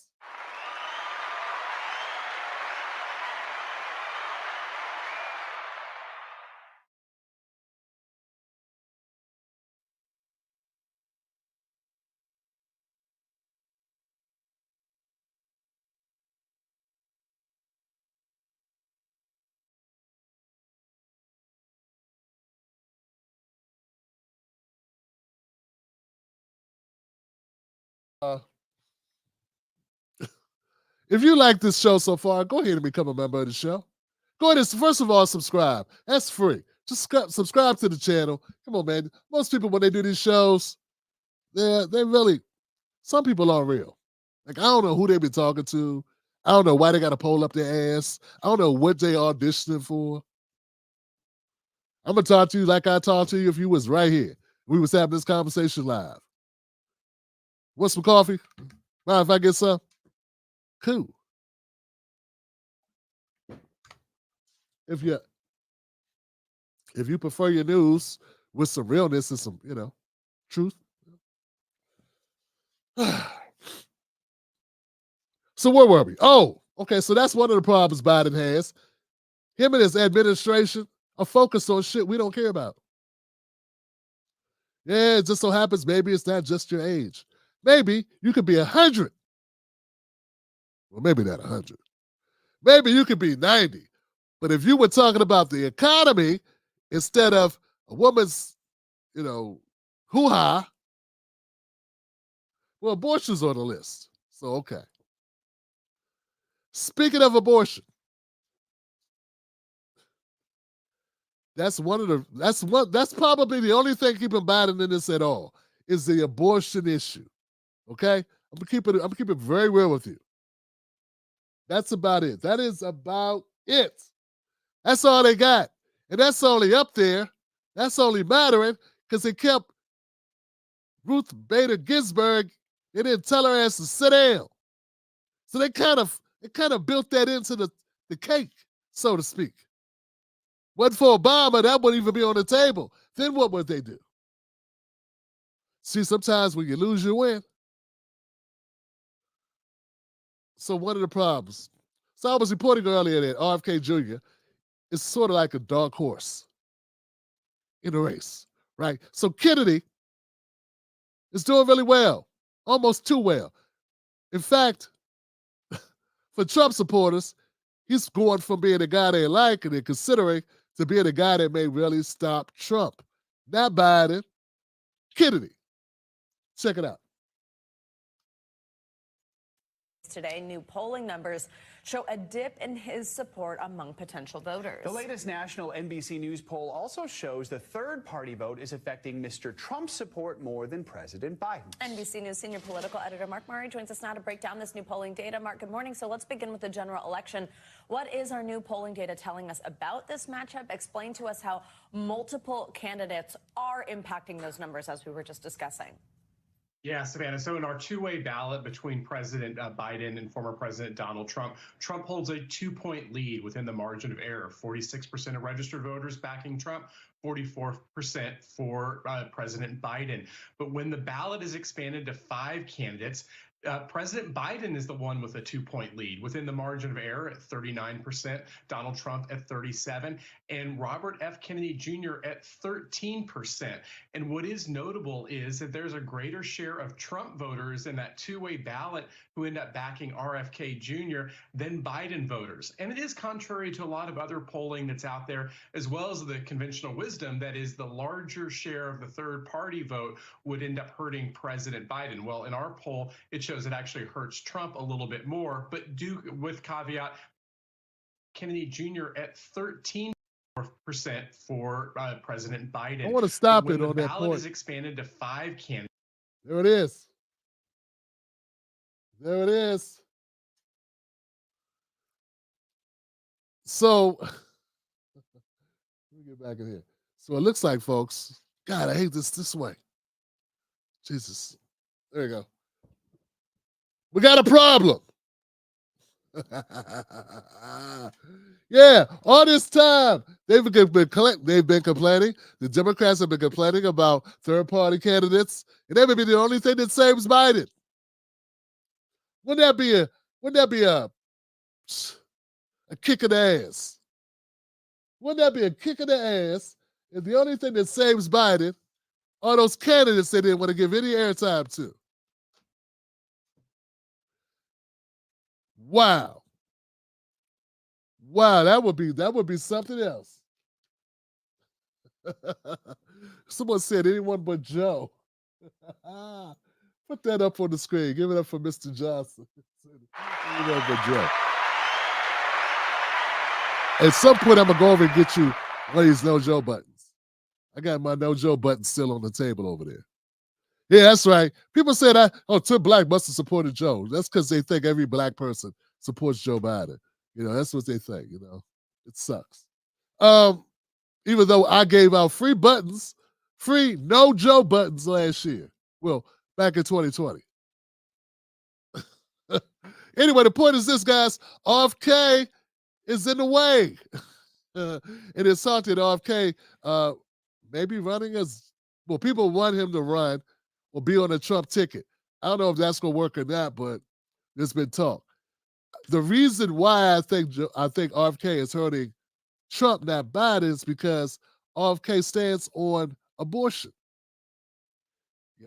If you like this show so far, go ahead and become a member of the show. Go ahead and, first of all, subscribe. That's free. Just subscribe to the channel. Come on, man. Most people, when they do these shows, they really, some people aren't real. Like, I don't know who they be talking to. I don't know why they got to pull up their ass. I don't know what they auditioning for. I'm going to talk to you like I talked to you if you was right here. We was having this conversation live. Want some coffee? Mind if I get some? Cool. If you prefer your news with some realness and some, truth. So where were we? Oh, Okay, so that's one of the problems Biden has. Him and his administration are focused on shit we don't care about. Yeah, it just so happens maybe it's not just your age. Maybe you could be 100. Well, maybe not 100. Maybe you could be 90. But if you were talking about the economy instead of a woman's, hoo-ha, well, abortion's on the list. So, okay. Speaking of abortion, that's probably the only thing keeping Biden in this at all is the abortion issue. Okay? I'm gonna keep it very real with you. That's about it. That is about it. That's all they got. And that's only up there. That's only mattering because they kept Ruth Bader Ginsburg. They didn't tell her ass to sit down. So they kind of built that into the cake, so to speak. Wasn't for Obama, that wouldn't even be on the table. Then what would they do? See, sometimes when you lose, you win. So one of the problems. So I was reporting earlier that RFK Jr. is sort of like a dark horse in a race, right? So Kennedy is doing really well, almost too well. In fact, for Trump supporters, he's going from being a guy they like and they're considering to being a guy that may really stop Trump. Not Biden, Kennedy. Check it out. Today, new polling numbers show a dip in his support among potential voters. The latest national NBC News poll also shows the third-party vote is affecting Mr. Trump's support more than President Biden. NBC News senior political editor Mark Murray joins us now to break down this new polling data. Mark, good morning. So let's begin with the general election. What is our new polling data telling us about this matchup? Explain to us how multiple candidates are impacting those numbers as we were just discussing. Yeah, Savannah. So in our two-way ballot between President Biden and former President Donald Trump, Trump holds a 2-point lead within the margin of error. 46% of registered voters backing Trump, 44% for President Biden. But when the ballot is expanded to 5 candidates, President Biden is the one with a 2-point lead within the margin of error at 39%, Donald Trump at 37%, and Robert F. Kennedy Jr. at 13%. And what is notable is that there's a greater share of Trump voters in that two-way ballot who end up backing RFK Jr. than Biden voters. And it is contrary to a lot of other polling that's out there, as well as the conventional wisdom that is the larger share of the third-party vote would end up hurting President Biden. Well, in our poll, it shows it actually hurts Trump a little bit more, but with caveat, Kennedy Jr. at 13% for President Biden. I want to stop when it on the that ballot point. is expanded to 5 candidates. There it is. There it is. So, let me get back in here. So it looks like, folks, God, I hate this way. Jesus. There you go. We got a problem. Yeah, all this time they've been complaining. The Democrats have been complaining about third-party candidates, and they may be the only thing that saves Biden. Wouldn't that be a kick in the ass? Wouldn't that be a kick in the ass if the only thing that saves Biden are those candidates they didn't want to give any airtime to? Wow. Wow, that would be something else. Someone said anyone but Joe. Put that up on the screen. Give it up for Mr. Johnson. Anyone but Joe. At some point, I'm going to go over and get you one of these No Joe buttons. I got my No Joe button still on the table over there. Yeah, that's right. People said, Tim Black must have supported Joe. That's because they think every black person supports Joe Biden. That's what they think, It sucks. Even though I gave out free No Joe buttons last year. Well, back in 2020. Anyway, the point is this, guys. RFK is in the way. It is thought that RFK maybe running people want him to run or be on a Trump ticket. I don't know if that's going to work or not, but there's been talk. the reason why I think RFK is hurting Trump, not Biden, is because RFK stands on abortion.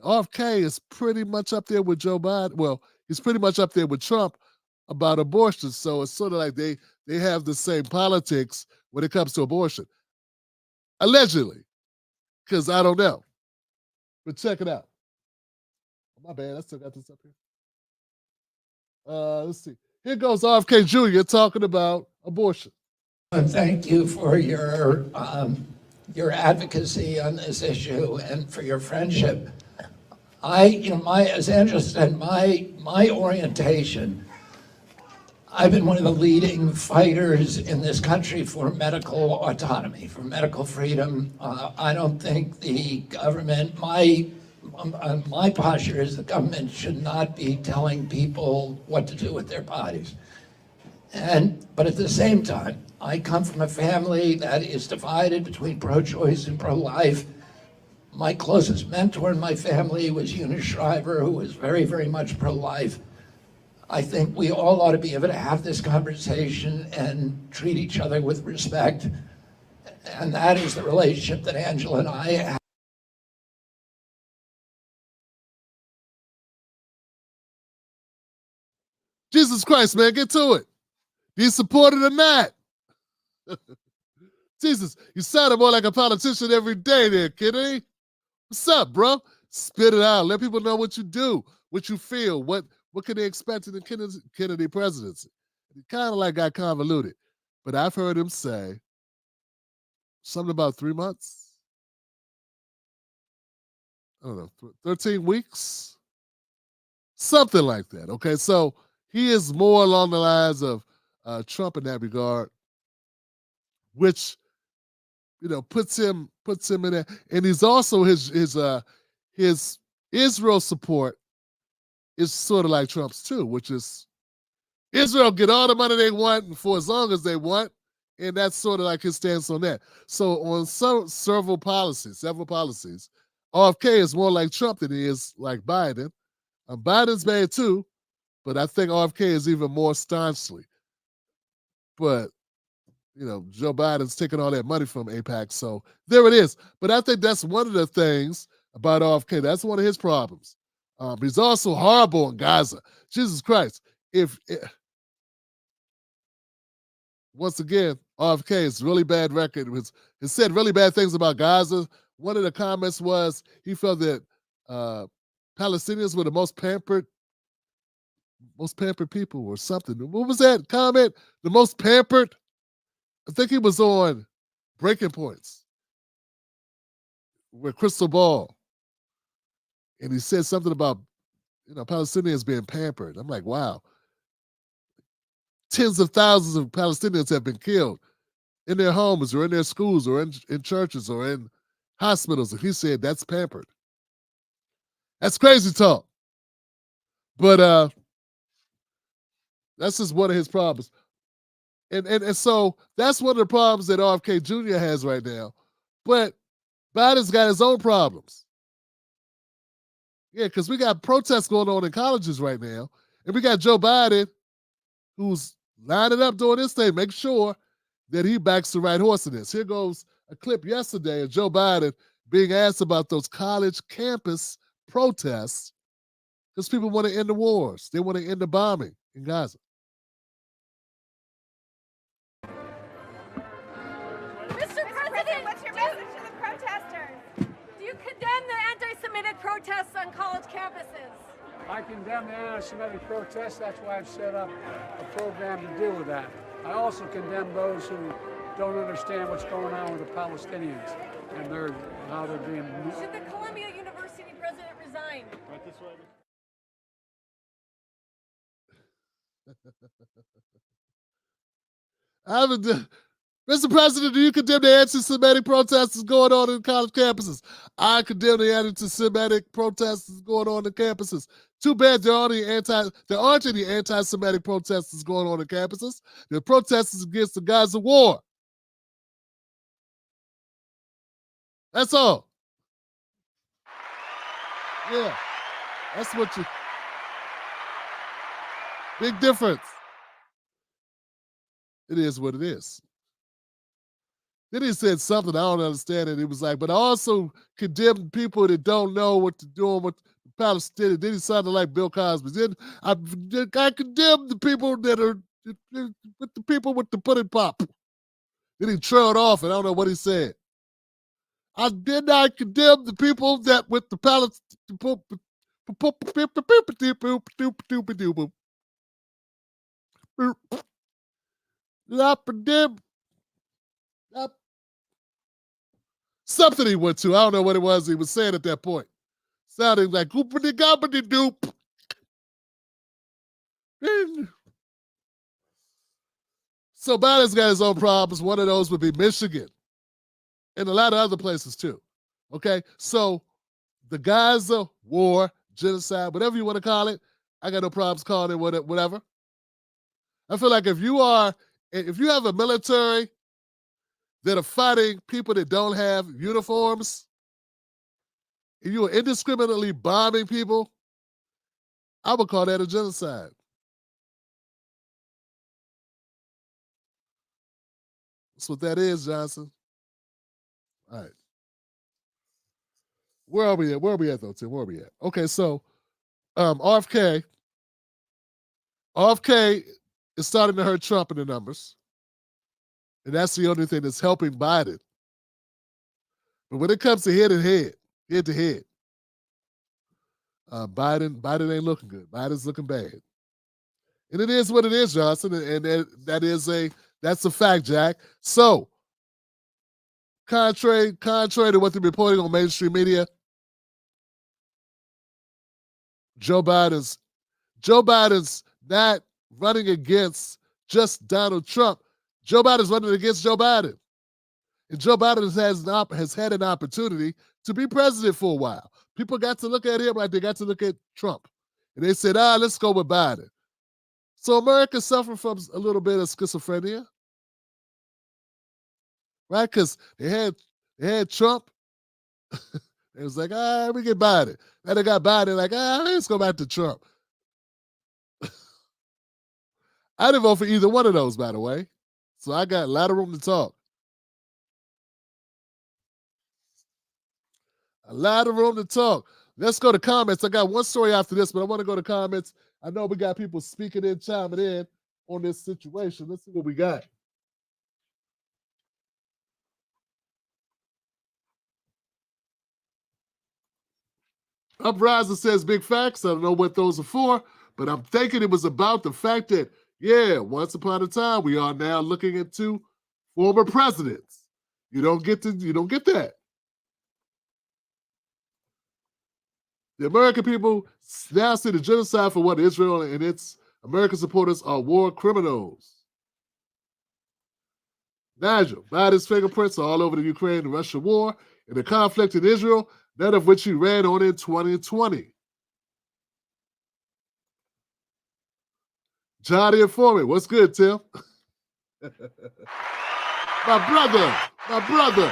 RFK is pretty much up there with Joe Biden. Well, he's pretty much up there with Trump about abortion. So it's sort of like they have the same politics when it comes to abortion. Allegedly, because I don't know. But check it out. My bad, I still got this up here. Let's see. Here goes RFK Jr. talking about abortion. Thank you for your advocacy on this issue and for your friendship. As Angela said, my orientation, I've been one of the leading fighters in this country for medical autonomy, for medical freedom. I don't think the government, my posture is the government should not be telling people what to do with their bodies. But at the same time, I come from a family that is divided between pro-choice and pro-life. My closest mentor in my family was Eunice Shriver, who was very, very much pro-life. I think we all ought to be able to have this conversation and treat each other with respect. And that is the relationship that Angela and I have. Jesus Christ, man, get to it. Do you support it or not? Jesus, you sounded more like a politician every day there, Kennedy. What's up, bro? Spit it out. Let people know what you do, what you feel, what can they expect in the Kennedy presidency. It kind of like got convoluted. But I've heard him say something about 3 months. I don't know, 13 weeks? Something like that, okay? So he is more along the lines of Trump in that regard, which puts him in there. And he's also his Israel support is sort of like Trump's too, which is Israel get all the money they want and for as long as they want, and that's sort of like his stance on that. So on several policies, RFK is more like Trump than he is like Biden. Biden's bad too, but I think RFK is even more staunchly. But Joe Biden's taking all that money from AIPAC, so there it is. But I think that's one of the things about RFK. That's one of his problems. He's also horrible in Gaza. Jesus Christ. Once again, RFK is really bad record. He said really bad things about Gaza. One of the comments was he felt that Palestinians were the most pampered people or something. What was that comment? The most pampered? I think he was on Breaking Points with Crystal Ball. And he said something about, Palestinians being pampered. I'm like, wow. Tens of thousands of Palestinians have been killed in their homes or in their schools or in churches or in hospitals. And he said that's pampered. That's crazy talk. But that's just one of his problems. And so that's one of the problems that RFK Jr. has right now. But Biden's got his own problems. Yeah, because we got protests going on in colleges right now. And we got Joe Biden who's lining up doing this thing. Make sure that he backs the right horse in this. Here goes a clip yesterday of Joe Biden being asked about those college campus protests because people want to end the wars. They want to end the bombing in Gaza. Mr. President, what's your message to the protesters? Do you condemn the anti-Semitic protests on college campuses? I condemn the anti-Semitic protests. That's why I've set up a program to deal with that. I also condemn those who don't understand what's going on with the Palestinians and how they're being. Should the Columbia University president resign? Right this way. Mr. President, do you condemn the anti-Semitic protests going on in college campuses? I condemn the anti-Semitic protests going on in campuses. Too bad there aren't any anti-Semitic protests going on in campuses. There are protests against the Gaza war. That's all. Yeah, that's what you. Big difference. It is what it is. Then he said something I don't understand, and he was like, but I also condemn people that don't know what to do with the Palestinians. Then he sounded like Bill Cosby. Then I condemn the people that are with the people with the pudding pop. Then he trailed off, and I don't know what he said. I did not condemn the people that with the Palestinians. Something he went to. I don't know what it was he was saying at that point. Sounding like goopity goopity doop. So Biden's got his own problems. One of those would be Michigan and a lot of other places too. Okay, so the Gaza war, genocide, whatever you want to call it, I got no problems calling it whatever. I feel like if you have a military that are fighting people that don't have uniforms, and you are indiscriminately bombing people, I would call that a genocide. That's what that is, Johnson. All right. Where are we at? Where are we at, though, Tim? Where are we at? Okay, so RFK is starting to hurt Trump in the numbers. And that's the only thing that's helping Biden. But when it comes to head to head, Biden ain't looking good. Biden's looking bad. And it is what it is, Johnson. And that's a fact, Jack. So, contrary to what they're reporting on mainstream media, Joe Biden's not running against just Donald Trump. Joe Biden's running against Joe Biden. And Joe Biden has had an opportunity to be president for a while. People got to look at him like they got to look at Trump. And they said, let's go with Biden. So America suffered from a little bit of schizophrenia. Right? Because they had Trump. It was like, we get Biden. Then they got Biden like, let's go back to Trump. I didn't vote for either one of those, by the way. So I got a lot of room to talk. A lot of room to talk. Let's go to comments. I got one story after this, but I want to go to comments. I know we got people speaking in, chiming in on this situation. Let's see what we got. Uprising says big facts. I don't know what those are for, but I'm thinking it was about the fact that, once upon a time, we are now looking into former presidents. You don't get that. The American people now see the genocide for what Israel and its American supporters are war criminals. Nigel, Biden's fingerprints are all over the Ukraine and Russia war and the conflict in Israel, none of which he ran on in 2020. Johnny Informant, what's good, Tim? My brother.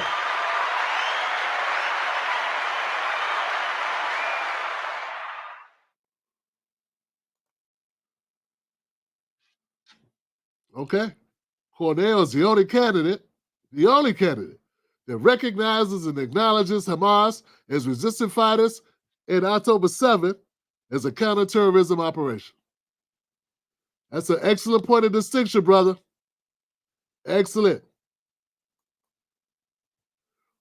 Okay. Cornell's the only candidate that recognizes and acknowledges Hamas as resistance fighters in October 7th as a counterterrorism operation. That's an excellent point of distinction, brother. Excellent.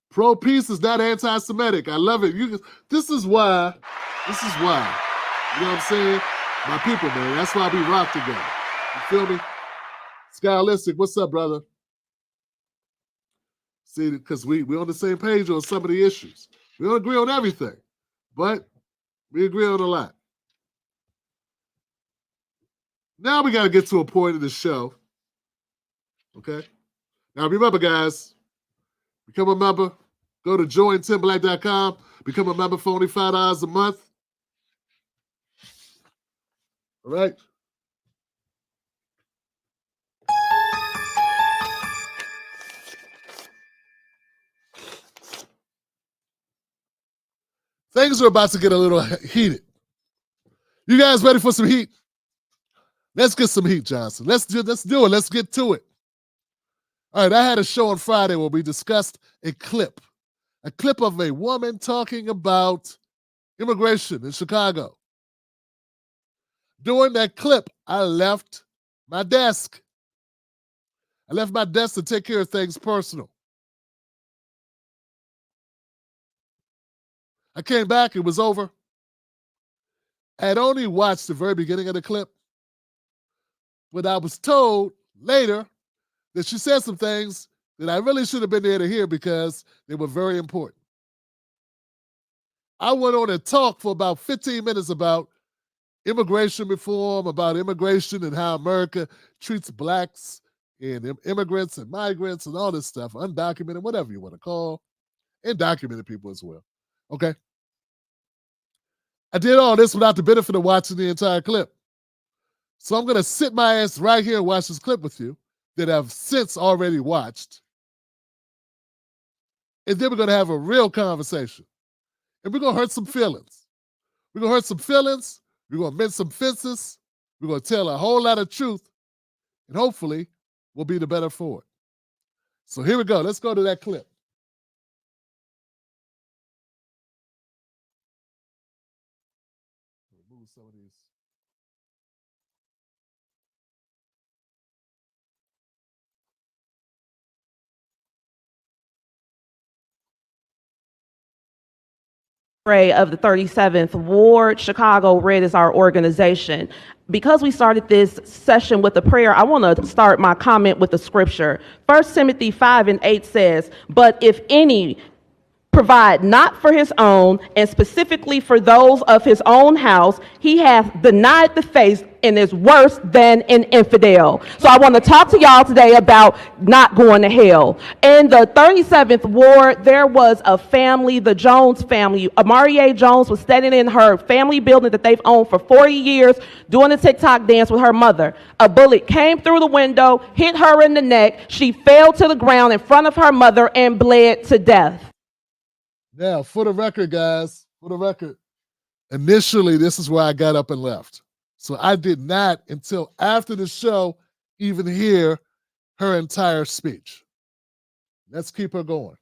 Pro-peace is not anti-Semitic. I love it. This is why. You know what I'm saying? My people, man. That's why we rock together. You feel me? Stylistic, what's up, brother? See, because we're on the same page on some of the issues. We don't agree on everything, but we agree on a lot. Now we got to get to a point of the show. Okay? Now remember, guys, become a member. Go to jointimblack.com. Become a member for only $5 a month. All right? Things are about to get a little heated. You guys ready for some heat? Let's get some heat, Johnson. Let's do it. Let's get to it. All right, I had a show on Friday where we discussed a clip of a woman talking about immigration in Chicago. During that clip, I left my desk. I left my desk to take care of things personal. I came back, it was over. I had only watched the very beginning of the clip, but I was told later that she said some things that I really should have been there to hear because they were very important. I went on and talked for about 15 minutes about immigration reform, about immigration and how America treats blacks and immigrants and migrants and all this stuff, undocumented, whatever you want to call, and documented people as well. Okay? I did all this without the benefit of watching the entire clip. So I'm going to sit my ass right here and watch this clip with you that I've since already watched. And then we're going to have a real conversation. And we're going to hurt some feelings. We're going to hurt some feelings. We're going to mend some fences. We're going to tell a whole lot of truth. And hopefully, we'll be the better for it. So here we go. Let's go to that clip. Remove some of these. Of the 37th Ward, Chicago Red is our organization. Because we started this session with a prayer, I want to start my comment with the scripture. 1 Timothy 5:8 says, "But if any provide not for his own, and specifically for those of his own house, he hath denied the faith and is worse than an infidel." So I want to talk to y'all today about not going to hell. In the 37th Ward, there was a family, the Jones family. Amarie Jones was standing in her family building that they've owned for 40 years, doing a TikTok dance with her mother. A bullet came through the window, hit her in the neck. She fell to the ground in front of her mother and bled to death. Now, for the record, guys, initially, this is where I got up and left. So I did not, until after the show, even hear her entire speech. Let's keep her going.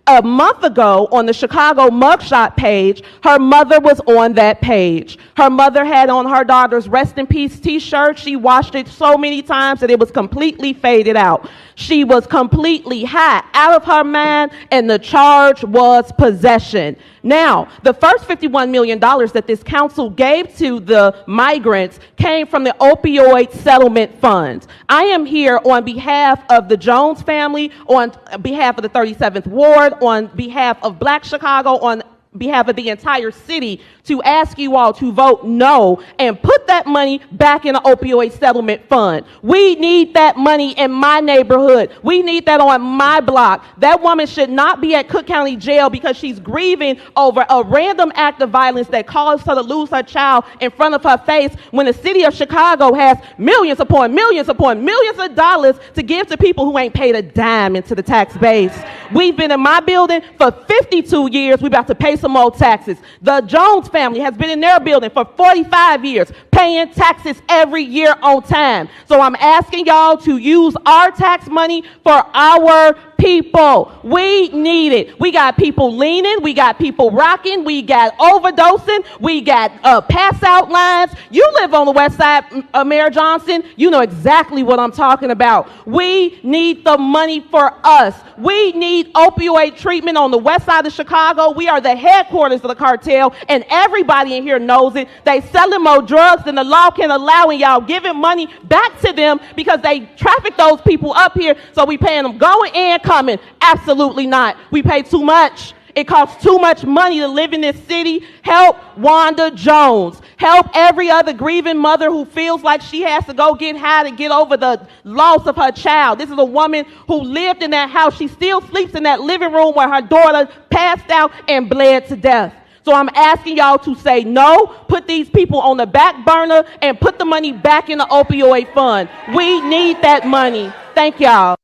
A month ago on the Chicago mugshot page, her mother was on that page. Her mother had on her daughter's Rest in Peace t-shirt. She washed it so many times that it was completely faded out. She was completely high, out of her mind, and the charge was possession. Now, the first $51 million that this council gave to the migrants came from the opioid settlement funds. I am here on behalf of the Jones family, on behalf of the 37th Ward, on behalf of Black Chicago, on behalf of the entire city, to ask you all to vote no and put that money back in the opioid settlement fund. We need that money in my neighborhood. We need that on my block. That woman should not be at Cook County Jail because she's grieving over a random act of violence that caused her to lose her child in front of her face, when the city of Chicago has millions upon millions upon millions of dollars to give to people who ain't paid a dime into the tax base. We've been in my building for 52 years. We're about to pay some more taxes. The Jones family has been in their building for 45 years, paying taxes every year on time. So I'm asking y'all to use our tax money for our people. We need it. We got people leaning. We got people rocking. We got overdosing. We got pass out lines. You live on the west side, Mayor Johnson. You know exactly what I'm talking about. We need the money for us. We need opioid treatment on the west side of Chicago. We are the headquarters of the cartel, and everybody in here knows it. They selling more drugs than the law can allow, and y'all giving money back to them because they traffic those people up here, so we paying them going and coming. Absolutely not. We pay too much. It costs too much money to live in this city. Help Wanda Jones. Help every other grieving mother who feels like she has to go get high to get over the loss of her child. This is a woman who lived in that house. She still sleeps in that living room where her daughter passed out and bled to death. So I'm asking y'all to say no, put these people on the back burner, and put the money back in the opioid fund. We need that money. Thank y'all.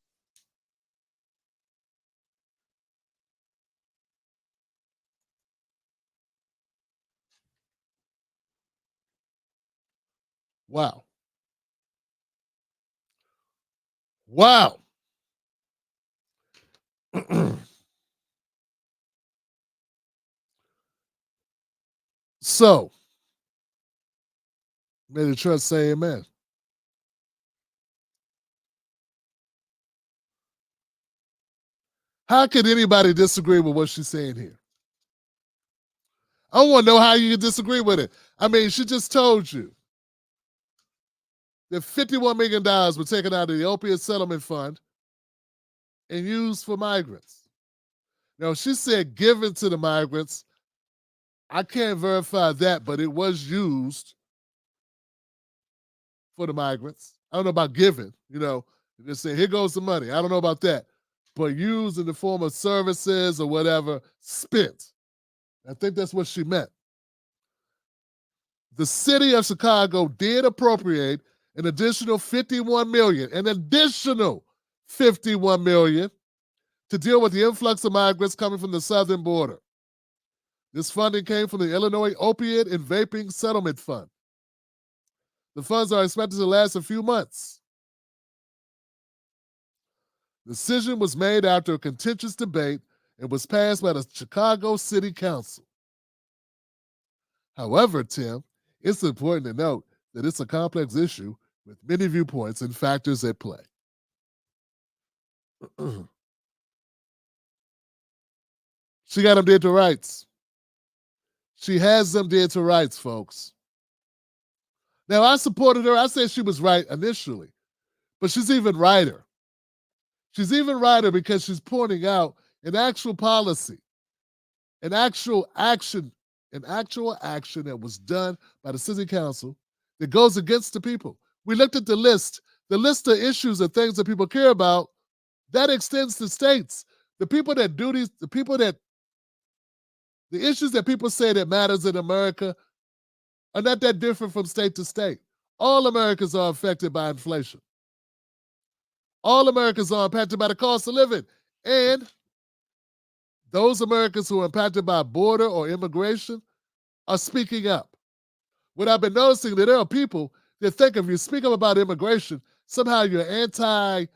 Wow. Wow. So, may the church say amen. How could anybody disagree with what she's saying here? I want to know how you can disagree with it. I mean, she just told you that $51 million were taken out of the opiate settlement fund and used for migrants. Now, she said given to the migrants. I can't verify that, but it was used for the migrants. I don't know about giving, just say, here goes the money. I don't know about that. But used in the form of services or whatever, spent. I think that's what she meant. The city of Chicago did appropriate an additional $51 million to deal with the influx of migrants coming from the southern border. This funding came from the Illinois Opiate and Vaping Settlement Fund. The funds are expected to last a few months. The decision was made after a contentious debate and was passed by the Chicago City Council. However, Tim, it's important to note that it's a complex issue with many viewpoints and factors at play. She got them dead to rights. She has them dead to rights, folks. Now, I supported her. I said she was right initially, but she's even righter. She's even righter because she's pointing out an actual policy, an actual action that was done by the city council that goes against the people. We looked at the list of issues and things that people care about. That extends to states. The issues that people say that matters in America are not that different from state to state. All Americans are affected by inflation. All Americans are impacted by the cost of living. And those Americans who are impacted by border or immigration are speaking up. What I've been noticing that there are people that think if you speak up about immigration, somehow you're anti-Latino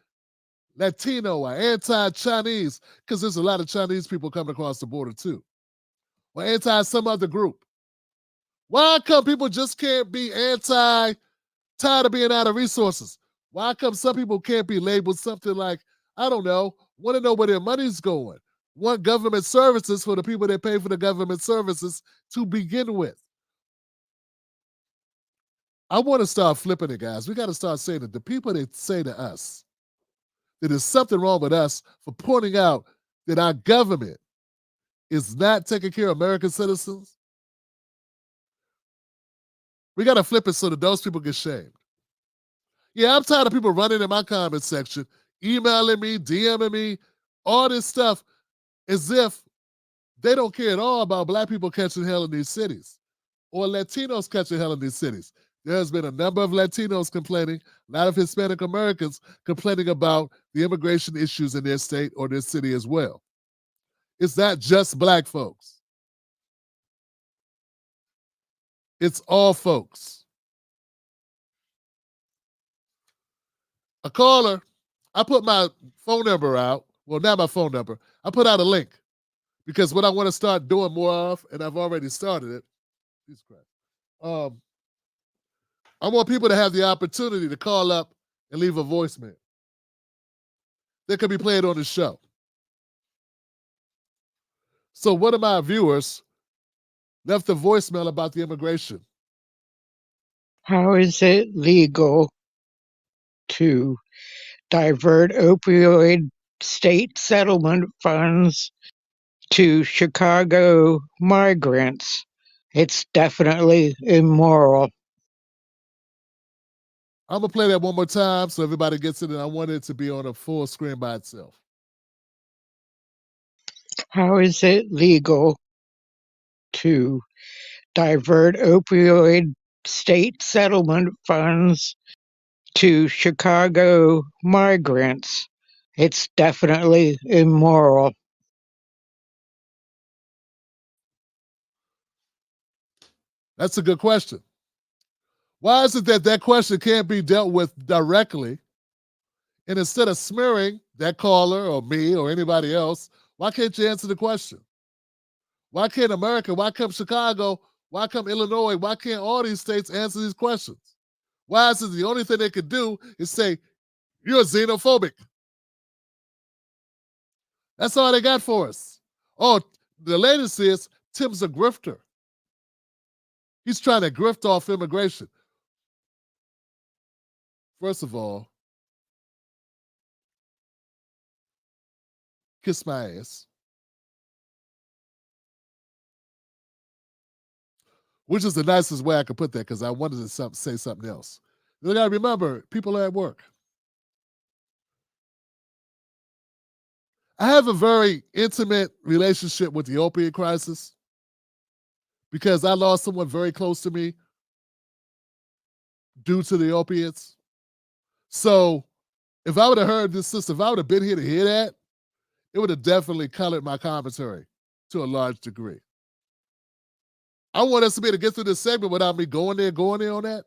or anti-Chinese, because there's a lot of Chinese people coming across the border too, or anti some other group. Why come people just can't be tired of being out of resources? Why come some people can't be labeled something like, I don't know, want to know where their money's going? Want government services for the people that pay for the government services to begin with. I want to start flipping it, guys. We got to start saying that the people that say to us that there's something wrong with us for pointing out that our government is not taking care of American citizens, we got to flip it so that those people get shamed. Yeah, I'm tired of people running in my comment section, emailing me, DMing me, all this stuff as if they don't care at all about black people catching hell in these cities or Latinos catching hell in these cities. There's been a number of Latinos complaining, a lot of Hispanic Americans complaining about the immigration issues in their state or their city as well. It's not just black folks. It's all folks. A caller, I put my phone number out. Well, not my phone number. I put out a link because what I want to start doing more of, and I've already started it. Jesus Christ. I want people to have the opportunity to call up and leave a voicemail that could be played on the show. So one of my viewers left a voicemail about the immigration. How is it legal to divert opioid state settlement funds to Chicago migrants? It's definitely immoral. I'm going to play that one more time so everybody gets it, and I want it to be on a full screen by itself. How is it legal to divert opioid state settlement funds to Chicago migrants? It's definitely immoral. That's a good question. Why is it that question can't be dealt with directly, and instead of smearing that caller or me or anybody else, why can't you answer the question? Why can't America, why come Chicago, why come Illinois, why can't all these states answer these questions? Why is it the only thing they could do is say, you're xenophobic? That's all they got for us. Oh, the latest is Tim's a grifter. He's trying to grift off immigration. First of all, kiss my ass. Which is the nicest way I could put that because I wanted to say something else. You got to remember, people are at work. I have a very intimate relationship with the opiate crisis because I lost someone very close to me due to the opiates. So if I would have heard this, sister, if I would have been here to hear that, it would have definitely colored my commentary to a large degree. I want us to be able to get through this segment without me going there on that.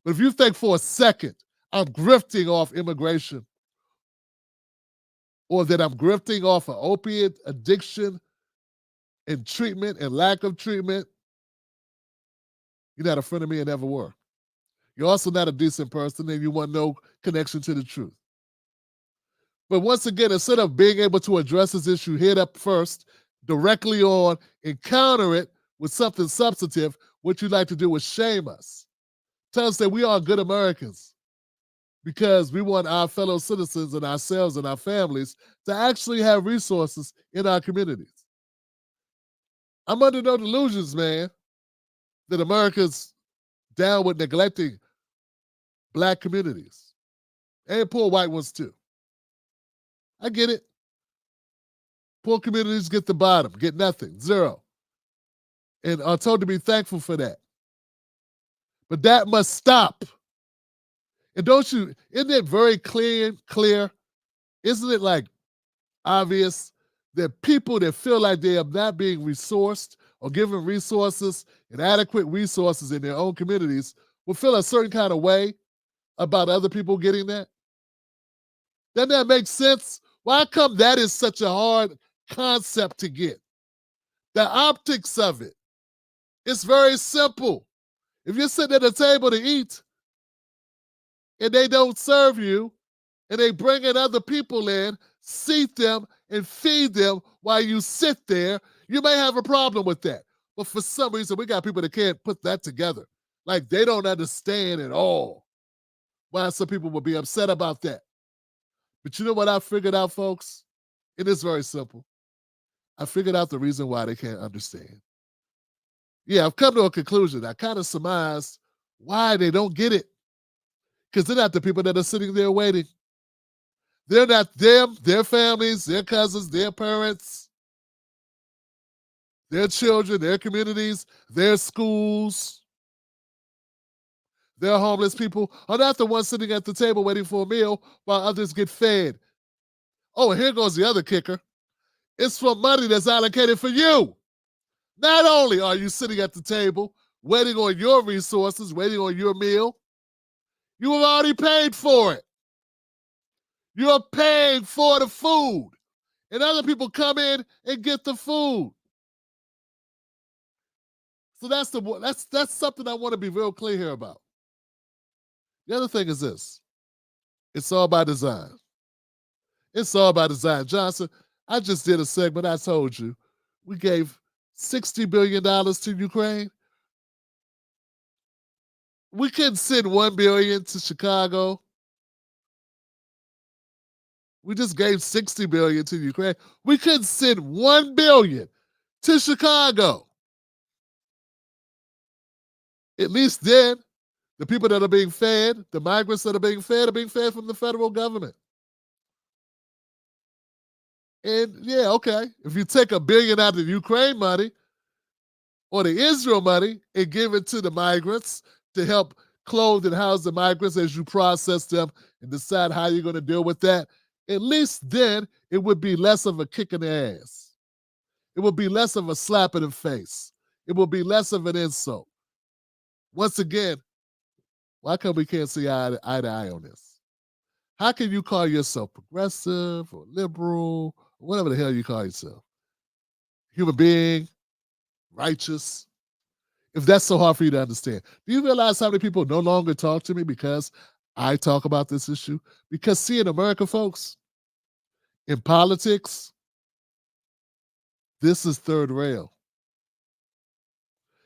But if you think for a second I'm grifting off immigration or that I'm grifting off of opiate addiction and treatment and lack of treatment, you're not a friend of me and never were. You're also not a decent person and you want no connection to the truth. But once again, instead of being able to address this issue head up first, directly on, and counter it with something substantive, what you like to do is shame us. Tell us that we are good Americans because we want our fellow citizens and ourselves and our families to actually have resources in our communities. I'm under no delusions, man, that America's down with neglecting black communities and poor white ones too. I get it. Poor communities get the bottom, get nothing, zero. And are told to be thankful for that. But that must stop. And isn't it very clear? Isn't it like obvious that people that feel like they are not being resourced or given resources and adequate resources in their own communities will feel a certain kind of way about other people getting that? Doesn't that make sense? Why come that is such a hard concept to get? The optics of it. It's very simple. If you're sitting at a table to eat and they don't serve you and they bring in other people in, seat them and feed them while you sit there, you may have a problem with that. But for some reason, we got people that can't put that together. Like they don't understand at all why some people would be upset about that. But you know what I figured out, folks? It is very simple. I figured out the reason why they can't understand. Yeah, I've come to a conclusion. I kind of surmised why they don't get it. Because they're not the people that are sitting there waiting. They're not them, their families, their cousins, their parents, their children, their communities, their schools, their homeless people are not the ones sitting at the table waiting for a meal while others get fed. Oh, and here goes the other kicker. It's for money that's allocated for you. Not only are you sitting at the table waiting on your resources, waiting on your meal, you have already paid for it. You're paying for the food. And other people come in and get the food. So that's something I want to be real clear here about. The other thing is this. It's all by design. It's all by design. Johnson, I just did a segment. I told you we gave $60 billion to Ukraine. We couldn't send $1 billion to Chicago. We just gave $60 billion to Ukraine. We couldn't send $1 billion to Chicago. At least then, the people that are being fed, the migrants that are being fed from the federal government. And yeah, okay, if you take $1 billion out of the Ukraine money or the Israel money and give it to the migrants to help clothe and house the migrants as you process them and decide how you're going to deal with that, at least then it would be less of a kick in the ass. It would be less of a slap in the face. It would be less of an insult. Once again, why come we can't see eye to eye on this? How can you call yourself progressive or liberal, or whatever the hell you call yourself? Human being, righteous, if that's so hard for you to understand. Do you realize how many people no longer talk to me because I talk about this issue? Because see, in America, folks, in politics, this is third rail.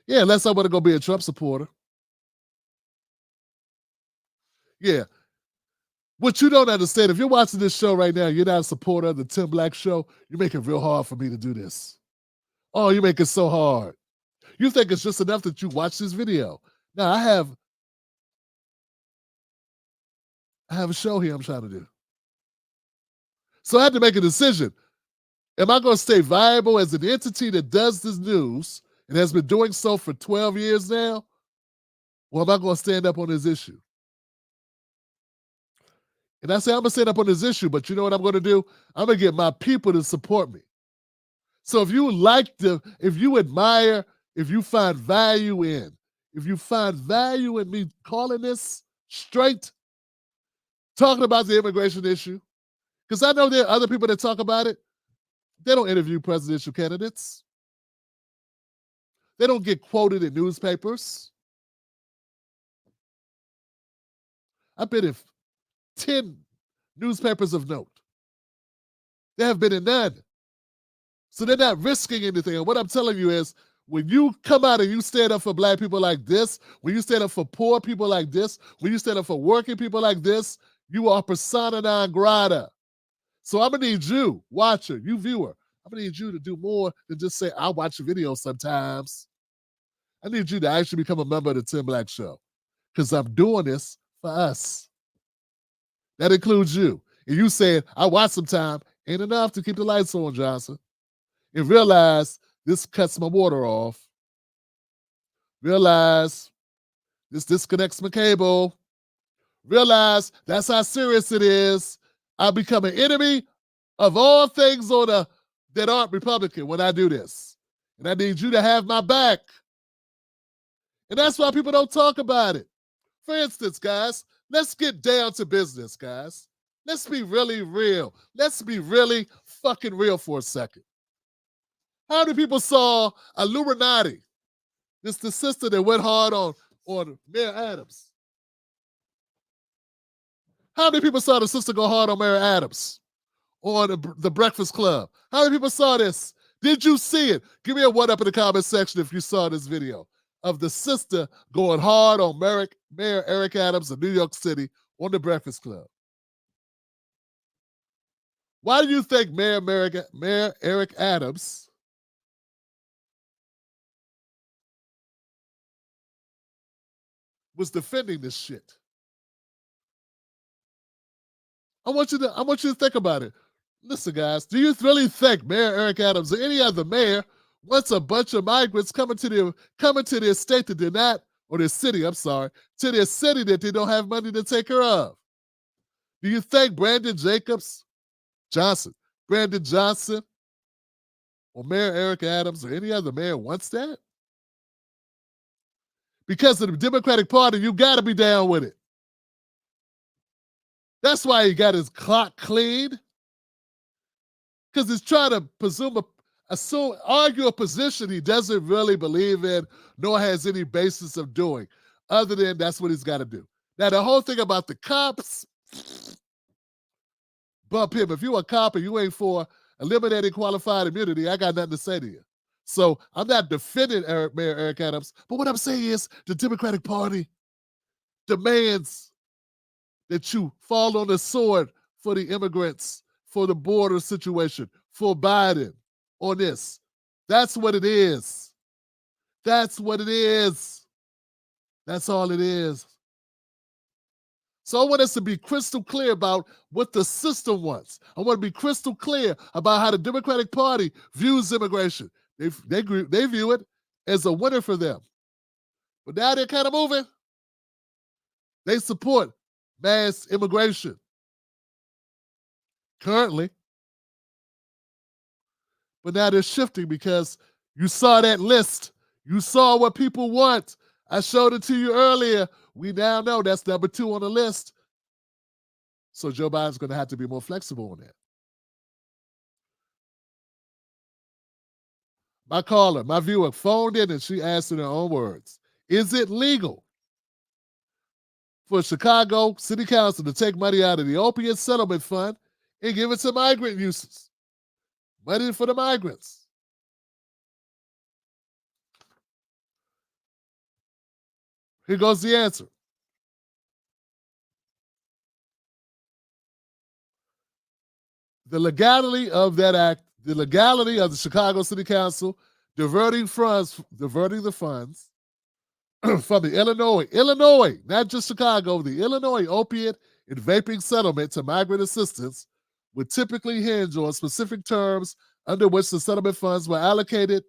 Yeah, unless I want to go be a Trump supporter. Yeah. What you don't understand, if you're watching this show right now, you're not a supporter of the Tim Black Show, you make it real hard for me to do this. Oh, you make it so hard. You think it's just enough that you watch this video. Now, I have a show here I'm trying to do. So I had to make a decision. Am I going to stay viable as an entity that does this news and has been doing so for 12 years now? Or am I going to stand up on this issue? And I say, I'm going to stand up on this issue, but you know what I'm going to do? I'm going to get my people to support me. So if you if you admire, if you find value in me calling this straight, talking about the immigration issue, because I know there are other people that talk about it. They don't interview presidential candidates. They don't get quoted in newspapers. I've been in 10 newspapers of note. They have been in none. So they're not risking anything. And what I'm telling you is, when you come out and you stand up for black people like this, when you stand up for poor people like this, when you stand up for working people like this, you are persona non grata. So I'm going to need you, watcher, you viewer, I'm going to need you to do more than just say, I'll watch a video sometimes. I need you to actually become a member of the Tim Black Show, because I'm doing this for us. That includes you. And you saying, I watch sometime, ain't enough to keep the lights on, Johnson. And realize this cuts my water off. Realize this disconnects my cable. Realize that's how serious it is. I become an enemy of all things that aren't Republican when I do this. And I need you to have my back. And that's why people don't talk about it. For instance, guys, let's get down to business, guys. Let's be really real. Let's be really fucking real for a second. How many people saw Illuminati? This the sister that went hard on Mayor Adams. How many people saw the sister go hard on Mayor Adams? Or the Breakfast Club? How many people saw this? Did you see it? Give me a one up in the comment section if you saw this video of the sister going hard on Mayor Eric Adams of New York City on the Breakfast Club. Why do you think Mayor Eric Adams was defending this shit? I want you to think about it. Listen, guys, do you really think Mayor Eric Adams or any other mayor wants a bunch of migrants coming to their state that they're not, or their city, I'm sorry, to their city that they don't have money to take care of? Do you think Brandon Johnson, or Mayor Eric Adams or any other mayor wants that? Because of the Democratic Party, you got to be down with it. That's why he got his clock cleaned. Because he's trying to argue a position he doesn't really believe in, nor has any basis of doing, other than that's what he's got to do. Now, the whole thing about the cops, bump him. If you're a cop and you ain't for eliminating qualified immunity, I got nothing to say to you. So I'm not defending Mayor Eric Adams, but what I'm saying is the Democratic Party demands that you fall on the sword for the immigrants, for the border situation, for Biden on this. That's what it is. That's what it is. That's all it is. So I want us to be crystal clear about what the system wants. I want to be crystal clear about how the Democratic Party views immigration. They view it as a winner for them. But now they're kind of moving. They support mass immigration currently. But now they're shifting because you saw that list. You saw what people want. I showed it to you earlier. We now know that's number 2 on the list. So Joe Biden's going to have to be more flexible on that. My caller, my viewer, phoned in and she asked in her own words, is it legal for Chicago City Council to take money out of the opiate settlement fund and give it to migrant uses? Money for the migrants. Here goes the answer. The legality of that act, the legality of the Chicago City Council diverting the funds from the Illinois, not just Chicago, the Illinois opiate and vaping settlement to migrant assistance would typically hinge on specific terms under which the settlement funds were allocated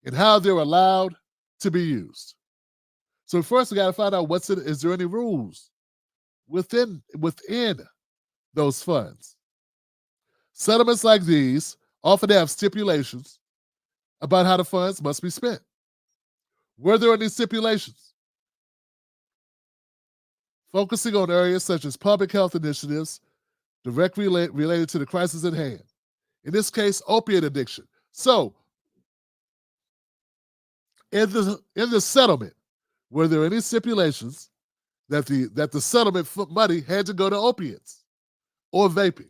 and how they're allowed to be used. So first we got to find out is there any rules within those funds? Settlements like these often have stipulations about how the funds must be spent. Were there any stipulations? Focusing on areas such as public health initiatives directly related to the crisis at hand. In this case, opiate addiction. So, in the settlement, were there any stipulations that the settlement money had to go to opiates or vaping?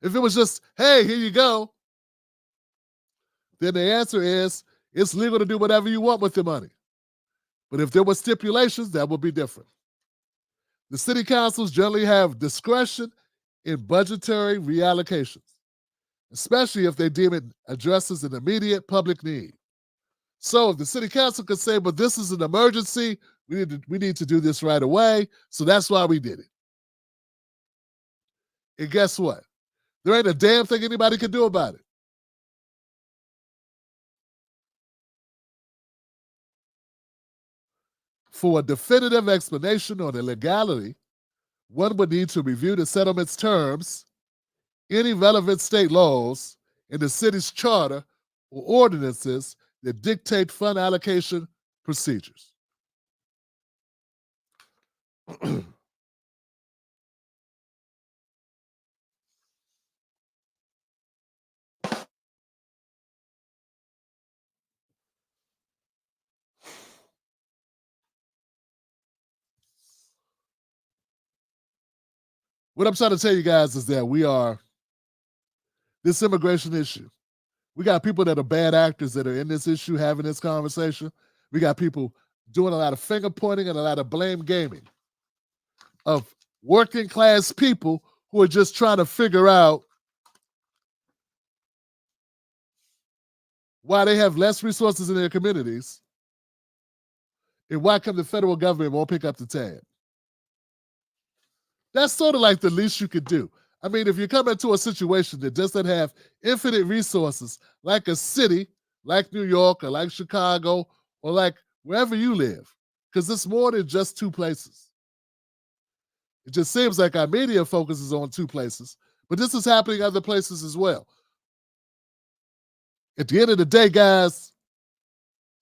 If it was just, hey, here you go, then the answer is it's legal to do whatever you want with the money. But if there were stipulations, that would be different. The city councils generally have discretion in budgetary reallocations, especially if they deem it addresses an immediate public need. So if the city council could say, but this is an emergency, we need to do this right away, so that's why we did it. And guess what? There ain't a damn thing anybody can do about it. For a definitive explanation on the legality, one would need to review the settlement's terms, any relevant state laws, and the city's charter or ordinances that dictate fund allocation procedures. What I'm trying to tell you guys is that this immigration issue, we got people that are bad actors that are in this issue having this conversation. We got people doing a lot of finger pointing and a lot of blame gaming of working class people who are just trying to figure out why they have less resources in their communities and why come the federal government won't pick up the tab. That's sort of like the least you could do. I mean, if you come into a situation that doesn't have infinite resources, like a city, like New York or like Chicago or like wherever you live, because it's more than just two places. It just seems like our media focuses on two places, but this is happening other places as well. At the end of the day, guys,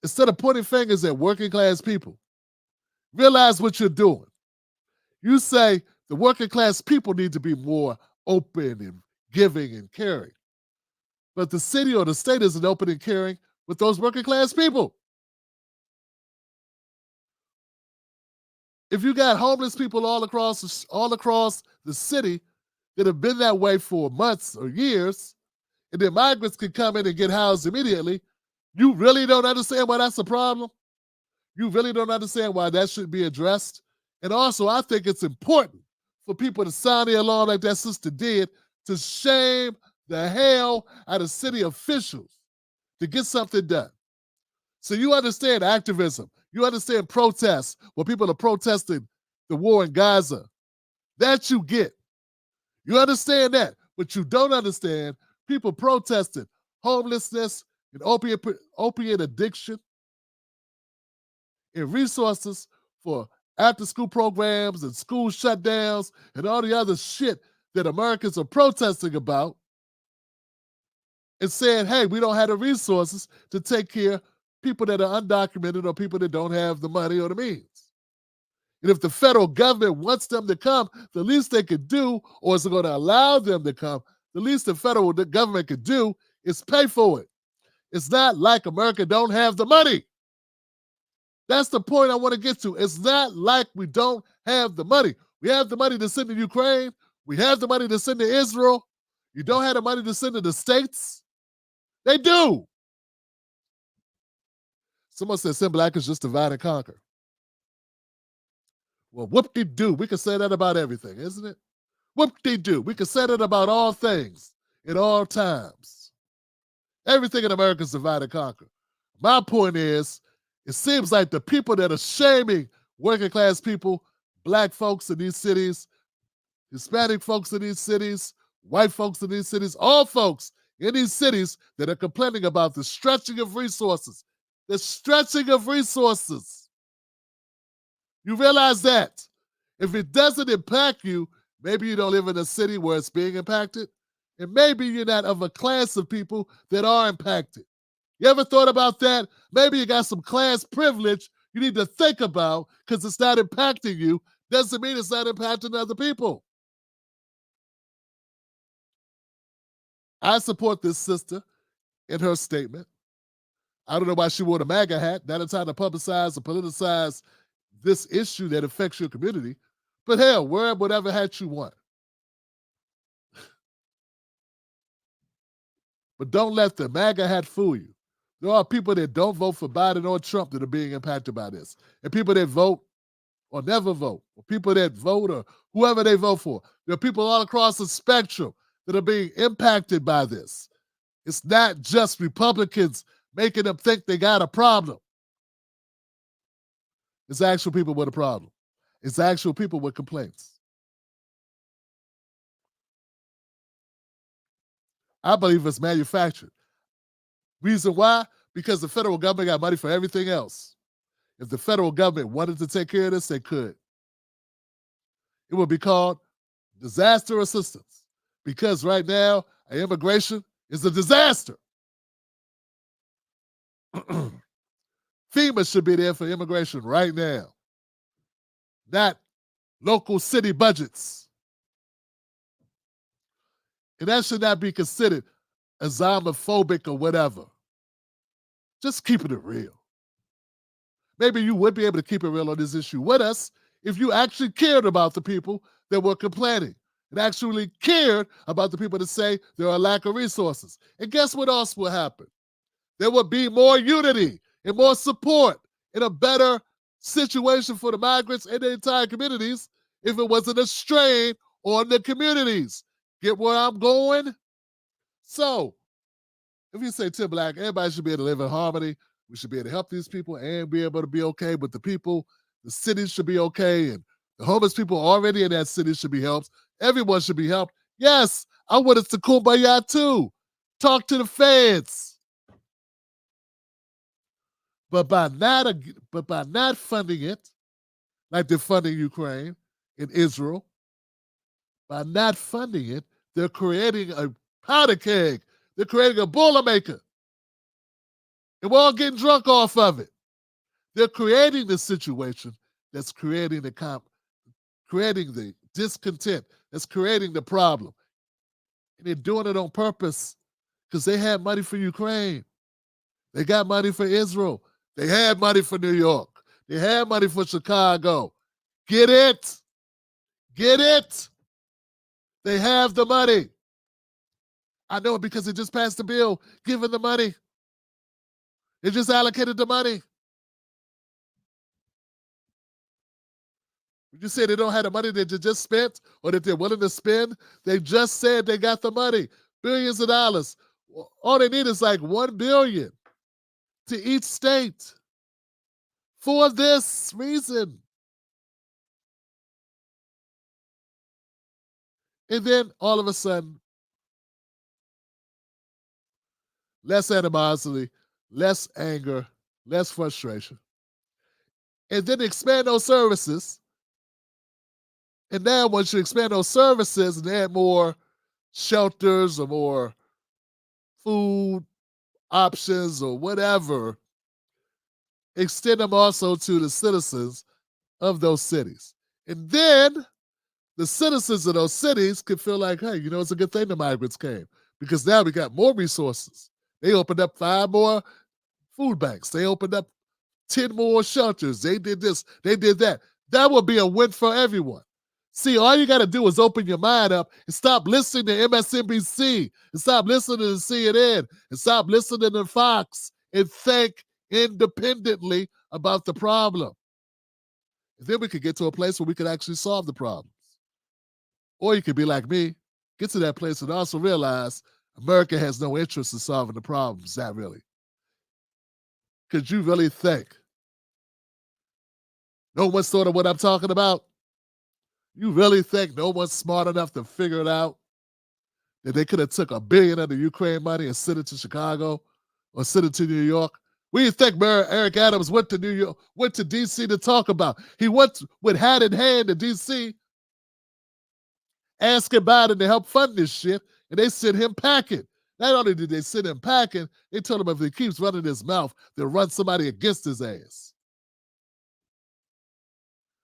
instead of pointing fingers at working class people, realize what you're doing. You say the working class people need to be more open and giving and caring. But the city or the state isn't open and caring with those working class people. If you got homeless people all across the city that have been that way for months or years, and then migrants can come in and get housed immediately, you really don't understand why that's a problem? You really don't understand why that should be addressed? And also, I think it's important for people to sound the alarm like that sister did to shame the hell out of city officials to get something done. So you understand activism. You understand protests where people are protesting the war in Gaza. That you get. You understand that. But you don't understand people protesting homelessness and opiate addiction and resources for after-school programs and school shutdowns and all the other shit that Americans are protesting about and saying, hey, we don't have the resources to take care of people that are undocumented or people that don't have the money or the means. And if the federal government wants them to come, the least they could do, or is going to allow them to come, the least the federal government could do is pay for it. It's not like America don't have the money. That's the point I want to get to. It's not like we don't have the money. We have the money to send to Ukraine. We have the money to send to Israel. You don't have the money to send to the States. They do. Someone said Sin Black is just divide and conquer. Well, whoop-de-doo. We can say that about everything, isn't it? Whoop-de-doo. We can say that about all things at all times. Everything in America is divide and conquer. My point is, it seems like the people that are shaming working class people, black folks in these cities, Hispanic folks in these cities, white folks in these cities, all folks in these cities that are complaining about the stretching of resources. The stretching of resources. You realize that. If it doesn't impact you, maybe you don't live in a city where it's being impacted, and maybe you're not of a class of people that are impacted. You ever thought about that? Maybe you got some class privilege you need to think about because it's not impacting you. Doesn't mean it's not impacting other people. I support this sister in her statement. I don't know why she wore the MAGA hat. Not in time to publicize or politicize this issue that affects your community. But hell, wear whatever hat you want. But don't let the MAGA hat fool you. There are people that don't vote for Biden or Trump that are being impacted by this. And people that vote or never vote, or people that vote or whoever they vote for. There are people all across the spectrum that are being impacted by this. It's not just Republicans making them think they got a problem. It's actual people with a problem. It's actual people with complaints. I believe it's manufactured. Reason why? Because the federal government got money for everything else. If the federal government wanted to take care of this, they could. It would be called disaster assistance. Because right now, immigration is a disaster. FEMA should be there for immigration right now, not local city budgets. And that should not be considered Islamophobic or whatever. Just keeping it real. Maybe you would be able to keep it real on this issue with us if you actually cared about the people that were complaining and actually cared about the people that say there are a lack of resources. And guess what else will happen? There would be more unity and more support and a better situation for the migrants and the entire communities if it wasn't a strain on the communities. Get where I'm going? So, if you say Tim Black, everybody should be able to live in harmony. We should be able to help these people and be able to be okay with the people. The cities should be okay, and the homeless people already in that city should be helped. Everyone should be helped. Yes, I want us to kumbaya too. Talk to the feds. But by not funding it, like they're funding Ukraine and Israel, by not funding it, they're creating a powder keg. They're creating a Boilermaker. And we're all getting drunk off of it. They're creating the situation that's creating the discontent, that's creating the problem. And they're doing it on purpose because they had money for Ukraine. They got money for Israel. They had money for New York. They had money for Chicago. Get it? Get it? They have the money. I know it because they just passed the bill giving the money. They just allocated the money. You say they don't have the money that they just spent or that they're willing to spend. They just said they got the money, billions of dollars. All they need is like $1 billion to each state for this reason. And then all of a sudden, less animosity, less anger, less frustration. And then expand those services. And now once you expand those services and add more shelters or more food options or whatever, extend them also to the citizens. of those cities. And then the citizens of those cities could feel like, hey, you know, it's a good thing the migrants came because now we got more resources. They opened up 5 more food banks. They opened up 10 more shelters. They did this, they did that. That would be a win for everyone. See, all you got to do is open your mind up and stop listening to MSNBC and stop listening to CNN and stop listening to Fox and think independently about the problem. And then we could get to a place where we could actually solve the problems. Or you could be like me, get to that place and also realize America has no interest in solving the problems, not really. Could you really think no one's thought of what I'm talking about? You really think no one's smart enough to figure it out? That they could have took $1 billion of the Ukraine money and sent it to Chicago or sent it to New York? What do you think Mayor Eric Adams went to New York, went to DC to talk about? He went with hat in hand to DC asking Biden to help fund this shit, and they sent him packing. Not only did they send him packing, they told him if he keeps running his mouth, they'll run somebody against his ass.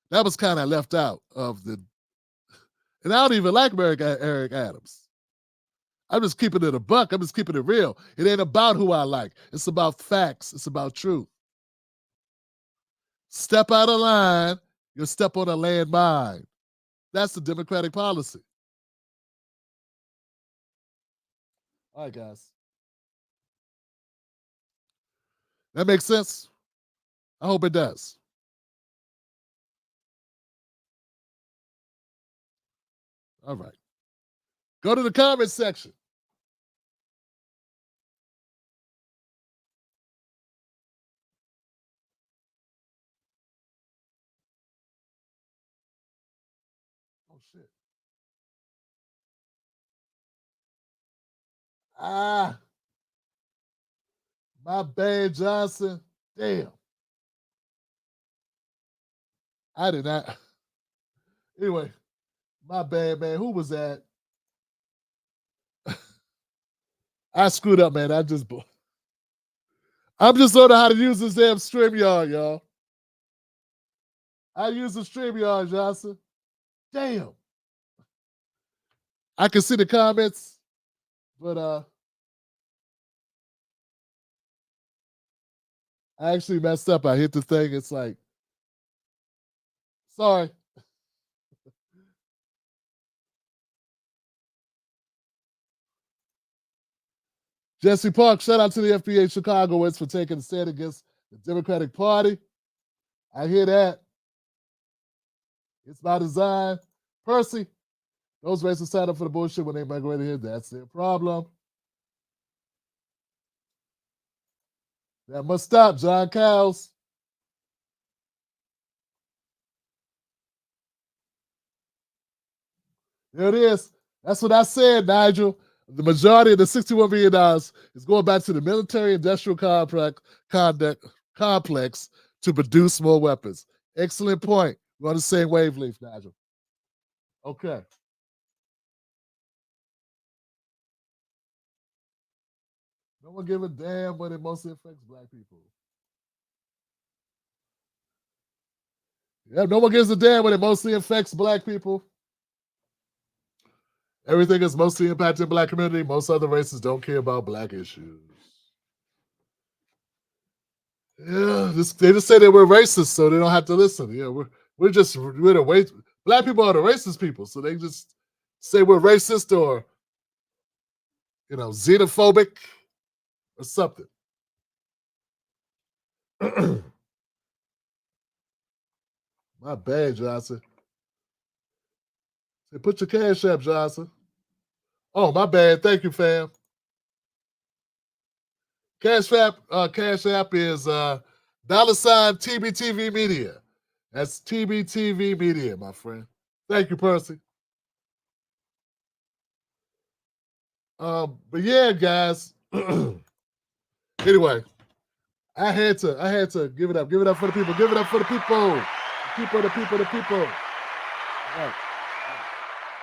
That was kind of left out of the, and I don't even like Eric Adams. I'm just keeping it a buck. I'm just keeping it real. It ain't about who I like. It's about facts. It's about truth. Step out of line, you'll step on a landmine. That's the Democratic policy. All right, guys. That makes sense? I hope it does. All right. Go to the comment section. Oh, shit. Ah. My bad, Johnson. Damn. I did not. Anyway, my bad, man. Who was that? I screwed up, man. I'm just learning how to use this damn StreamYard, y'all. I use the StreamYard, Johnson. Damn. I can see the comments, but I actually messed up. I hit the thing. It's like, sorry. Jesse Park, shout out to the FBA Chicagoans for taking a stand against the Democratic Party. I hear that. It's by design. Percy, those racists sign up for the bullshit when they migrate here. That's their problem. That must stop, John Cowles. There it is. That's what I said, Nigel. The majority of the $61 billion is going back to the military-industrial complex to produce more weapons. Excellent point. We're on the same wavelength, Nigel. Okay. No one give a damn when it mostly affects black people. Yeah, no one gives a damn when it mostly affects black people. Everything is mostly impacting the black community. Most other races don't care about black issues. Yeah, they just say that we're racist, so they don't have to listen. Yeah, we're the way black people are the racist people, so they just say we're racist or xenophobic or something. My bad, Johnson. Say, put your cash app, Johnson. Oh, my bad. Thank you, fam. Cash app is $TBTV Media. That's TBTV Media, my friend. Thank you, Percy. But yeah, guys. Anyway, I had to give it up. Give it up for the people. Give it up for the people. The people. Right.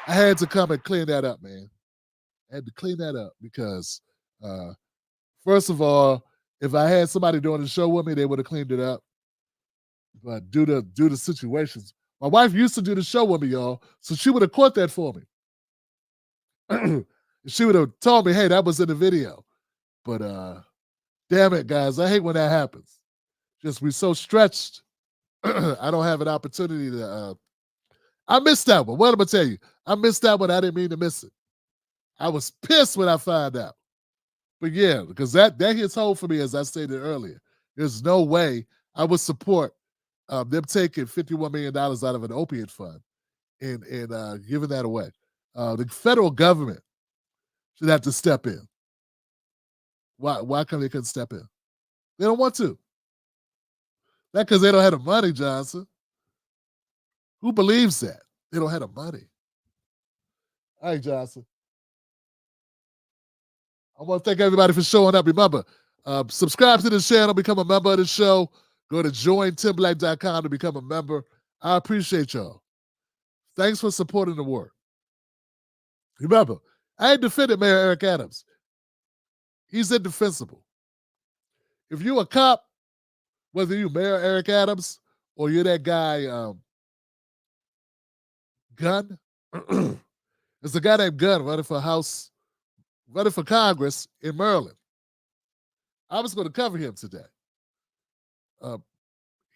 I had to come and clean that up, man. I had to clean that up because first of all, if I had somebody doing the show with me, they would have cleaned it up. But due to situations, my wife used to do the show with me, y'all, so she would have caught that for me. She would have told me, hey, that was in the video. But damn it, guys, I hate when that happens. Just we're so stretched. I don't have an opportunity to I missed that one. What am I tell you? I missed that one. I didn't mean to miss it. I was pissed when I found out. But yeah, because that hits home for me, as I stated earlier. There's no way I would support them taking $51 million out of an opiate fund and giving that away. The federal government should have to step in. Why come they couldn't step in? They don't want to. Not because they don't have the money, Johnson. Who believes that? They don't have the money. All right, Johnson. I want to thank everybody for showing up. Remember, subscribe to the channel, become a member of the show. Go to jointimblack.com to become a member. I appreciate y'all. Thanks for supporting the work. Remember, I ain't defended Mayor Eric Adams. He's indefensible. If you're a cop, whether you're Mayor Eric Adams or you're that guy, Gunn, there's a guy named Gunn running for Congress in Maryland. I was going to cover him today.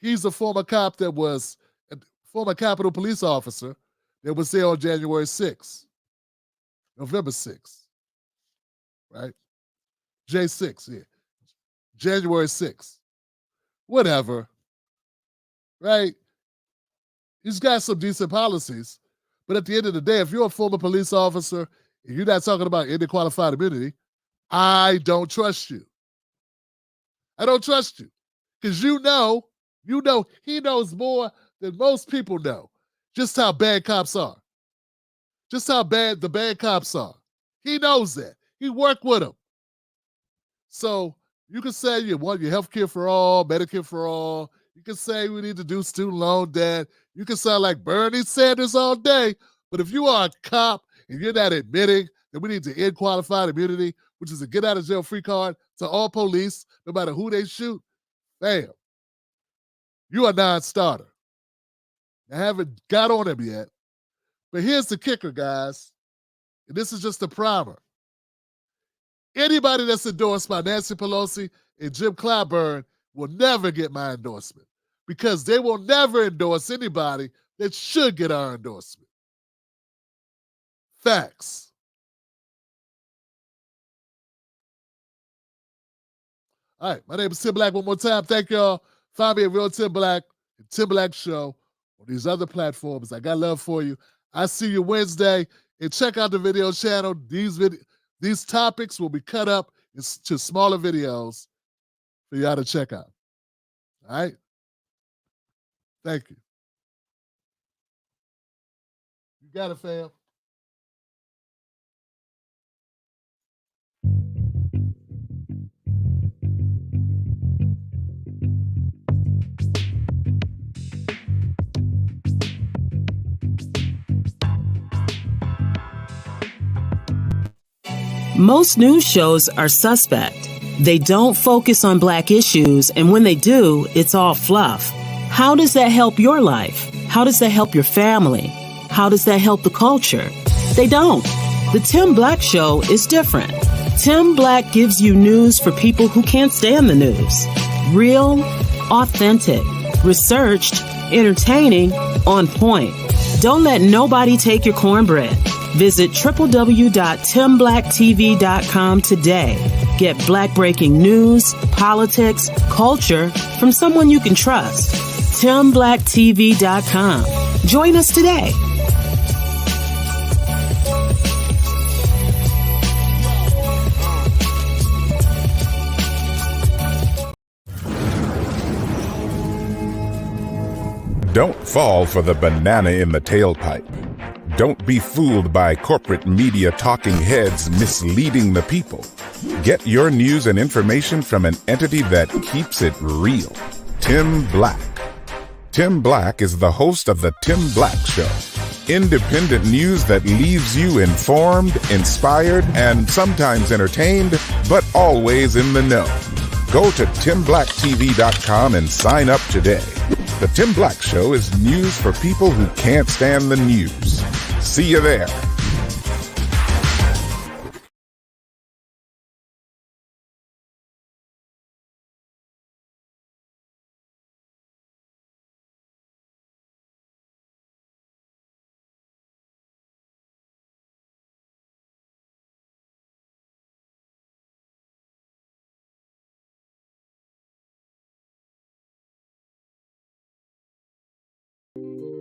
He's a former cop that was a former Capitol police officer that was there on January 6th, November 6th, right? J6, yeah. January 6th. Whatever, right? He's got some decent policies, but at the end of the day, if you're a former police officer and you're not talking about any qualified immunity, I don't trust you. I don't trust you because he knows more than most people know just how bad cops are, just how bad the bad cops are. He knows that. He worked with them. So you can say you want your health care for all, Medicare for all. You can say we need to do student loan debt. You can sound like Bernie Sanders all day. But if you are a cop and you're not admitting that we need to end qualified immunity, which is a get out of jail free card to all police, no matter who they shoot, bam, you are a non-starter. I haven't got on him yet. But here's the kicker, guys. And this is just a primer. Anybody that's endorsed by Nancy Pelosi and Jim Clyburn will never get my endorsement because they will never endorse anybody that should get our endorsement. Facts. All right, my name is Tim Black one more time. Thank y'all. Find me at Real Tim Black and Tim Black Show on these other platforms. I got love for you. I see you Wednesday. And check out the video channel. These topics will be cut up into smaller videos for y'all to check out. All right? Thank you. You got it, fam. Most news shows are suspect. They don't focus on Black issues, and when they do, it's all fluff. How does that help your life? How does that help your family? How does that help the culture? They don't. The Tim Black Show is different. Tim Black gives you news for people who can't stand the news. Real, authentic, researched, entertaining, on point. Don't let nobody take your cornbread. Visit www.timblacktv.com today. Get Black breaking news, politics, culture from someone you can trust. TimBlackTV.com. Join us today. Don't fall for the banana in the tailpipe. Don't be fooled by corporate media talking heads misleading the people. Get your news and information from an entity that keeps it real. Tim Black. Tim Black is the host of The Tim Black Show. Independent news that leaves you informed, inspired, and sometimes entertained, but always in the know. Go to TimBlackTV.com and sign up today. The Tim Black Show is news for people who can't stand the news. See you there. Thank you.